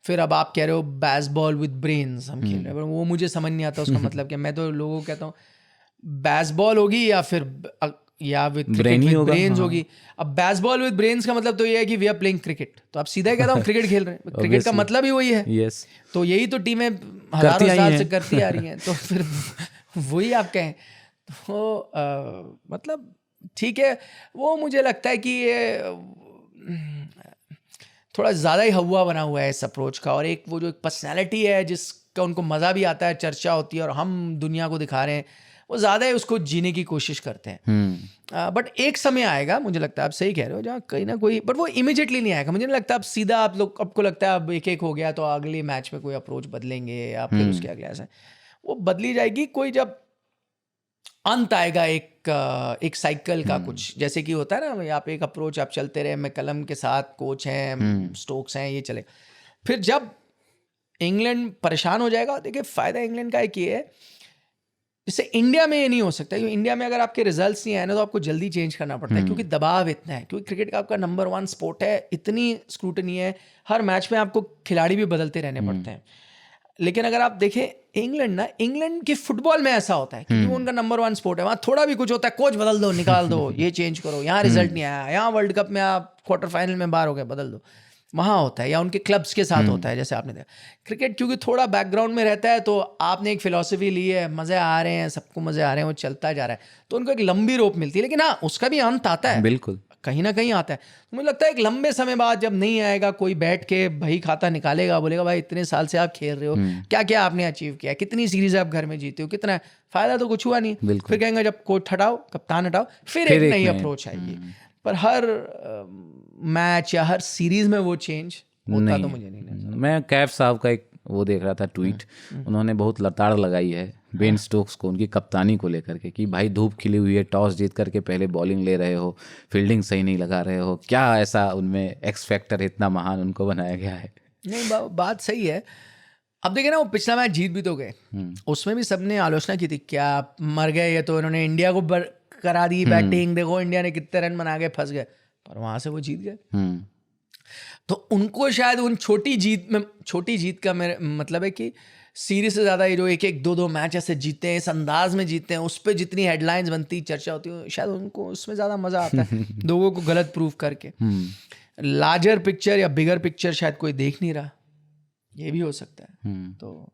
फिर अब आप कह रहे हो बेसबॉल विद ब्रेन्स हम खेल रहे हैं, पर वो मुझे समझ नहीं आता उसका मतलब क्या। मैं तो लोगों को कहता हूँ बेसबॉल होगी या with brain cricket he with होगा, ब्रेन्स हाँ। होगी। अब बेसबॉल विद ब्रेन्स का मतलब तो ये है कि वी आर प्लेइंग क्रिकेट, तो आप सीधा ही कहता हूँ क्रिकेट खेल रहे हैं। क्रिकेट का Obviously, मतलब ही वही है। यस, तो यही तो टीमें करती हज़ारों आई साल से हैं। करती आ रही हैं, तो फिर वही आप कहें तो मतलब ठीक है। वो मुझे लगता है कि ये थोड़ा ज़्यादा ही हवा बना हुआ है इस अप्रोच का, और एक वो जो एक पर्सनैलिटी है जिसका उनको मज़ा भी आता है, चर्चा होती है और हम दुनिया को दिखा रहे हैं, वो ज़्यादा ही उसको जीने की कोशिश करते हैं। बट एक समय आएगा, मुझे लगता है आप सही कह रहे हो, जहाँ कहीं ना कोई, बट वो इमिजिएटली नहीं आएगा। मुझे नहीं लगता अब सीधा आप लोग, आपको लगता है अब 1-1 हो गया तो अगले मैच में कोई अप्रोच बदलेंगे या फिर उसके अगले ऐसा, वो बदली जाएगी कोई जब अंत आएगा एक साइकिल का। कुछ जैसे कि होता है ना, आप एक अप्रोच आप चलते रहे, मैकलम के साथ कोच हैं, स्टोक्स हैं, ये चले। फिर जब इंग्लैंड परेशान हो जाएगा, देखिए फायदा इंग्लैंड का एक ये है, जैसे इंडिया में ये नहीं हो सकता, क्योंकि इंडिया में अगर आपके रिजल्ट्स नहीं आए ना तो आपको जल्दी चेंज करना पड़ता है, क्योंकि दबाव इतना है, क्योंकि क्रिकेट का आपका नंबर 1 स्पोर्ट है, इतनी स्क्रूटनी है, हर मैच में आपको खिलाड़ी भी बदलते रहने पड़ते हैं। लेकिन अगर आप देखें इंग्लैंड के फुटबॉल में ऐसा होता है, क्योंकि वो उनका नंबर 1 स्पोर्ट है, वहाँ थोड़ा भी कुछ होता है, कोच बदल दो, निकाल दो, ये चेंज करो, यहाँ रिजल्ट नहीं आया, यहाँ वर्ल्ड कप में आप क्वार्टर फाइनल में बाहर हो गए, बदल दो, वहाँ होता है। या उनके क्लब्स के साथ होता है, जैसे आपने देखा क्रिकेट क्योंकि थोड़ा बैकग्राउंड में रहता है, तो आपने एक फिलॉसफी ली है, मज़े आ रहे हैं, सबको मज़े आ रहे हैं, वो चलता जा रहा है, तो उनको एक लंबी रोप मिलती है। लेकिन हाँ, उसका भी अंत आता है, बिल्कुल। कहीं ना कहीं आता है। तो मुझे लगता है एक लंबे समय बाद जब नहीं आएगा, कोई बैठ के बही खाता निकालेगा, बोलेगा भाई इतने साल से आप खेल रहे हो, क्या क्या आपने अचीव किया, कितनी सीरीज आप घर में जीते हो, कितना फायदा, तो कुछ हुआ नहीं। फिर कहेंगे जब कोच हटाओ, कप्तान हटाओ, फिर एक नई अप्रोच आएगी। पर हर मैच या हर सीरीज में वो चेंज होता तो मुझे नहीं लगता। मैं कैफ साहब का एक वो देख रहा था ट्वीट, उन्होंने बहुत लताड़ लगाई है बेन स्टोक्स को, उनकी कप्तानी को लेकर के, कि भाई धूप खिली हुई है, टॉस जीत करके पहले बॉलिंग ले रहे हो, फील्डिंग सही नहीं लगा रहे हो, क्या ऐसा उनमें एक्स फैक्टर इतना महान उनको बनाया गया है? नहीं, बात सही है। अब देखिए ना, वो पिछला मैच जीत भी तो गए, उसमें भी सबने आलोचना की थी, क्या मर गए ये, तो इन्होंने इंडिया को करा दी बैटिंग, देखो इंडिया ने कितने रन बना के फंस गए, पर वहां से वो जीत गए। तो उनको शायद उन छोटी जीत का मेरा मतलब है कि सीरीज से ज़्यादा ये जो 1-1, 2-2 मैच ऐसे जीते हैं, इस अंदाज में जीते हैं, उस पर जितनी हेडलाइंस बनती, चर्चा होती है, शायद उनको उसमें ज़्यादा मज़ा आता है लोगों को गलत प्रूव करके। लार्जर पिक्चर या बिगर पिक्चर शायद कोई देख नहीं रहा, ये भी हो सकता है। तो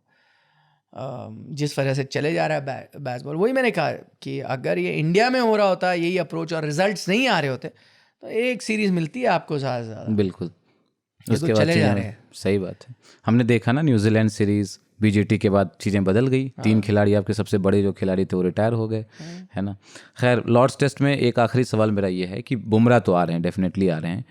जिस वजह से चले जा रहा है बेसबॉल, वही मैंने कहा कि अगर ये इंडिया में हो रहा होता यही अप्रोच और रिजल्ट्स नहीं आ रहे होते, तो एक सीरीज मिलती है आपको ज़्यादा से ज़्यादा। बिल्कुल, उसके तो बाद चले जा रहे चीज़ें, हैं। सही बात है। हमने देखा ना न्यूजीलैंड सीरीज, BGT के बाद चीज़ें बदल गई। 3 खिलाड़ी, आपके सबसे बड़े जो खिलाड़ी थे वो रिटायर हो गए, है ना। खैर, लॉर्ड्स टेस्ट में एक आखिरी सवाल मेरा ये है कि बुमराह तो आ रहे हैं, डेफिनेटली आ रहे हैं,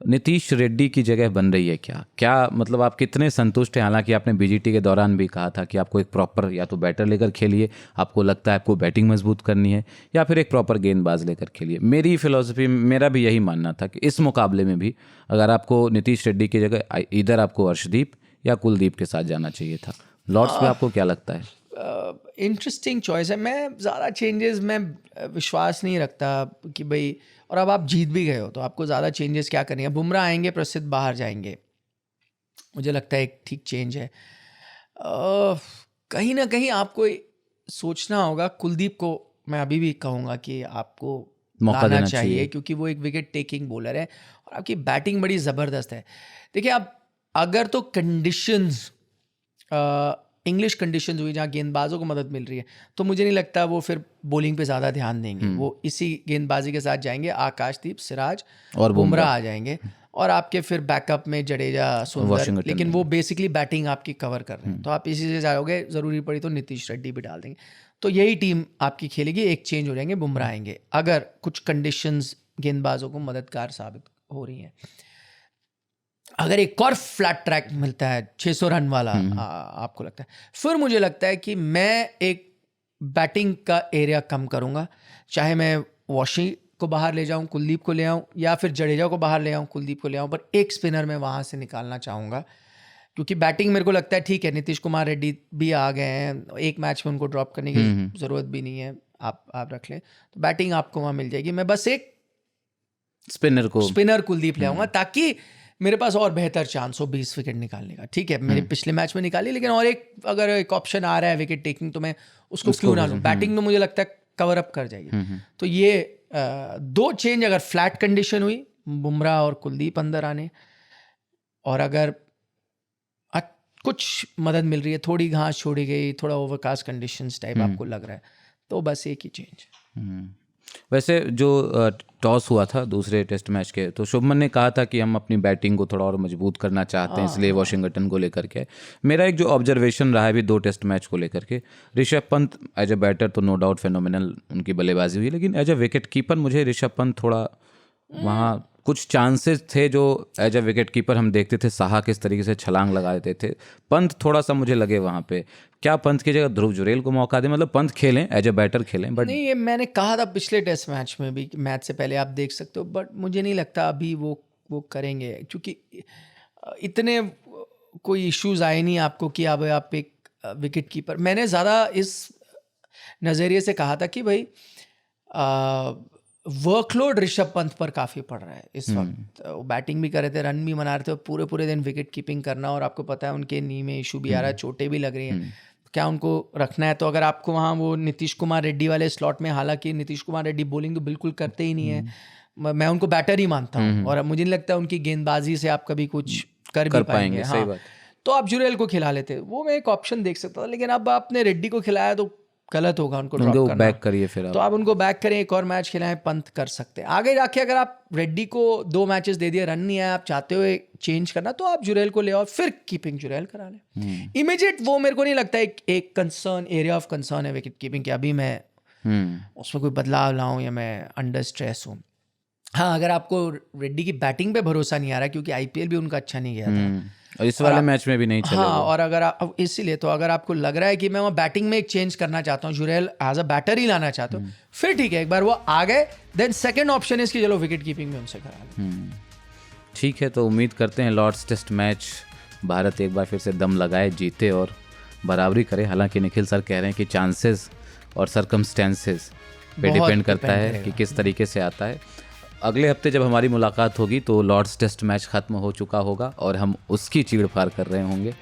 नीतीश रेड्डी की जगह बन रही है क्या मतलब आप कितने संतुष्ट हैं? हालांकि आपने BGT के दौरान भी कहा था कि आपको एक प्रॉपर या तो बैटर लेकर खेलिए, आपको लगता है आपको बैटिंग मजबूत करनी है, या फिर एक प्रॉपर गेंदबाज लेकर खेलिए। मेरी फिलॉसफी, मेरा भी यही मानना था कि इस मुकाबले में भी अगर आपको नीतीश रेड्डी की जगह इधर आपको अर्शदीप या कुलदीप के साथ जाना चाहिए था। लॉर्ड्स में आपको क्या लगता है? इंटरेस्टिंग चॉइस है। मैं ज़्यादा चेंजेस में विश्वास नहीं रखता कि भाई, और अब आप जीत भी गए हो तो आपको ज़्यादा चेंजेस क्या करनी है। बुमराह आएंगे, प्रसिद्ध बाहर जाएंगे, मुझे लगता है एक ठीक चेंज है। कहीं ना कहीं आपको सोचना होगा, कुलदीप को मैं अभी भी कहूँगा कि आपको मौका लाना देना चाहिए, क्योंकि वो एक विकेट टेकिंग बॉलर है और आपकी बैटिंग बड़ी ज़बरदस्त है। देखिए, आप अगर तो कंडीशंस इंग्लिश कंडीशंस हुई जहाँ गेंदबाजों को मदद मिल रही है, तो मुझे नहीं लगता वो फिर बॉलिंग पे ज़्यादा ध्यान देंगे। वो इसी गेंदबाजी के साथ जाएंगे, आकाशदीप, सिराज और बुमराह आ जाएंगे, और आपके फिर बैकअप में जडेजा, सुंदर, लेकिन वो बेसिकली बैटिंग आपकी कवर कर रहे हैं, तो आप इसी से जाओगे। ज़रूरी पड़ी तो नीतीश रेड्डी भी डाल देंगे, तो यही टीम आपकी खेलेगी। एक चेंज हो जाएंगे, बुमराह आएंगे अगर कुछ कंडीशंस गेंदबाजों को मददगार साबित हो रही हैं। अगर एक और फ्लैट ट्रैक मिलता है 600 रन वाला, आपको लगता है, फिर मुझे लगता है कि मैं एक बैटिंग का एरिया कम करूँगा, चाहे मैं वॉशी को बाहर ले जाऊं, कुलदीप को ले आऊं, या फिर जडेजा को बाहर ले आऊं, कुलदीप को ले आऊं, पर एक स्पिनर मैं वहाँ से निकालना चाहूँगा, क्योंकि बैटिंग मेरे को लगता है ठीक है, नीतीश कुमार रेड्डी भी आ गए हैं, एक मैच में उनको ड्रॉप करने की ज़रूरत भी नहीं है, आप रख लें, तो बैटिंग आपको वहाँ मिल जाएगी। मैं बस एक स्पिनर कुलदीप ले आऊँगा ताकि मेरे पास और बेहतर चांस हो 20 विकेट निकालने का। ठीक है, मेरे पिछले मैच में निकाली, लेकिन और अगर एक ऑप्शन आ रहा है विकेट टेकिंग, तो मैं उसको क्यों ना लूँ। बैटिंग में मुझे लगता है कवर अप कर जाएगी। तो ये 2 चेंज अगर फ्लैट कंडीशन हुई, बुमराह और कुलदीप अंदर आने, और अगर कुछ मदद मिल रही है, थोड़ी घास छोड़ी गई, थोड़ा ओवरकास्ट कंडीशंस टाइप आपको लग रहा है, तो बस एक ही चेंज। वैसे जो टॉस हुआ था दूसरे टेस्ट मैच के, तो शुभमन ने कहा था कि हम अपनी बैटिंग को थोड़ा और मजबूत करना चाहते हैं, इसलिए वॉशिंगटन को लेकर के। मेरा एक जो ऑब्जर्वेशन रहा है भी 2 टेस्ट मैच को लेकर के, Rishabh Pant as a batter तो नो डाउट फेनोमिनल उनकी बल्लेबाजी हुई, लेकिन एज अ विकेट कीपर मुझे ऋषभ पंत थोड़ा वहाँ कुछ चांसेस थे जो एज अ विकेट कीपर हम देखते थे, साहा किस तरीके से छलांग लगा देते थे, पंत थोड़ा सा मुझे लगे वहाँ पे, क्या पंत की जगह ध्रुव जुरेल को मौका दें, मतलब पंत खेलें एज अ बैटर खेलें। बट नहीं, ये मैंने कहा था पिछले टेस्ट मैच में भी, मैच से पहले आप देख सकते हो, बट मुझे नहीं लगता अभी वो करेंगे, क्योंकि इतने कोई इश्यूज आए नहीं आपको कि अब आप एक विकेट कीपर। मैंने ज़्यादा इस नज़रिए से कहा था कि भाई वर्कलोड ऋषभ पंत पर काफ़ी पड़ रहा है इस वक्त। वो बैटिंग भी कर रहे थे, रन भी बना रहे थे, और पूरे दिन विकेट कीपिंग करना, और आपको पता है उनके नी में इशू भी आ रहा है, चोटें भी लग रही हैं, क्या उनको रखना है। तो अगर आपको वहाँ वो नीतीश कुमार रेड्डी वाले स्लॉट में, हालांकि नीतीश कुमार रेड्डी बॉलिंग तो बिल्कुल करते ही नहीं है, मैं उनको बैटर ही मानता हूँ, और मुझे नहीं लगता उनकी गेंदबाजी से आप कभी कुछ कर भी पाएंगे। हाँ, तो आप जुरेल को खिला लेते, वो मैं एक ऑप्शन देख सकता था, लेकिन अब आपने रेड्डी को खिलाया तो गलत होगा उनको ड्रॉप करना। बैक करिए फिर तो आप उनको बैक करें, एक और मैच खिलाएं, पंत कर सकते हैं। आगे जाके अगर आप रेड्डी को 2 मैचेस दे दिए, रन नहीं आया, आप चाहते हो चेंज करना, तो आप जुरेल को ले आओ, फिर कीपिंग जुरेल करा लें। इमीडिएट वो मेरे को नहीं लगता एक कंसर्न, एरिया ऑफ कंसर्न है विकेट कीपिंग कि अभी मैं उसमें कोई बदलाव लाऊं या मैं अंडर स्ट्रेस हूँ। हाँ, अगर आपको रेड्डी की बैटिंग पे भरोसा नहीं आ रहा, क्योंकि आईपीएल भी उनका अच्छा नहीं गया था, और इस वाले मैच में भी नहीं चलेगा। हाँ, और अगर आप इसीलिए, तो अगर आपको लग रहा है कि मैं वहाँ बैटिंग में एक चेंज करना चाहता हूँ, जुरेल एज अ बैटर ही लाना चाहता हूँ, फिर ठीक है, एक बार वो आ गए, देन सेकंड ऑप्शन इसकी चलो विकेट कीपिंग में उनसे करा लें। ठीक है, तो उम्मीद करते हैं लॉर्ड्स टेस्ट मैच भारत एक बार फिर से दम लगाए, जीते और बराबरी करे। हालांकि निखिल सर कह रहे हैं कि चांसेस और सर्कमस्टेंसेस पे डिपेंड करता है कि किस तरीके से आता है। अगले हफ्ते जब हमारी मुलाकात होगी तो लॉर्ड्स टेस्ट मैच ख़त्म हो चुका होगा और हम उसकी चीड़-फाड़ कर रहे होंगे।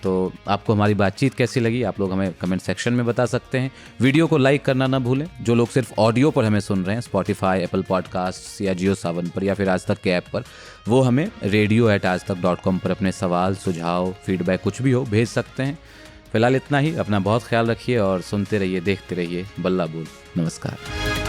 तो आपको हमारी बातचीत कैसी लगी आप लोग हमें कमेंट सेक्शन में बता सकते हैं। वीडियो को लाइक करना ना भूलें। जो लोग सिर्फ ऑडियो पर हमें सुन रहे हैं, स्पॉटिफाई, एप्पल पॉडकास्ट या जियो सावन पर या फिर आज तक के ऐप पर, वो हमें radio@aajtak.com पर अपने सवाल, सुझाव, फीडबैक कुछ भी हो भेज सकते हैं। फिलहाल इतना ही। अपना बहुत ख्याल रखिए और सुनते रहिए, देखते रहिए बल्ला बोल। नमस्कार।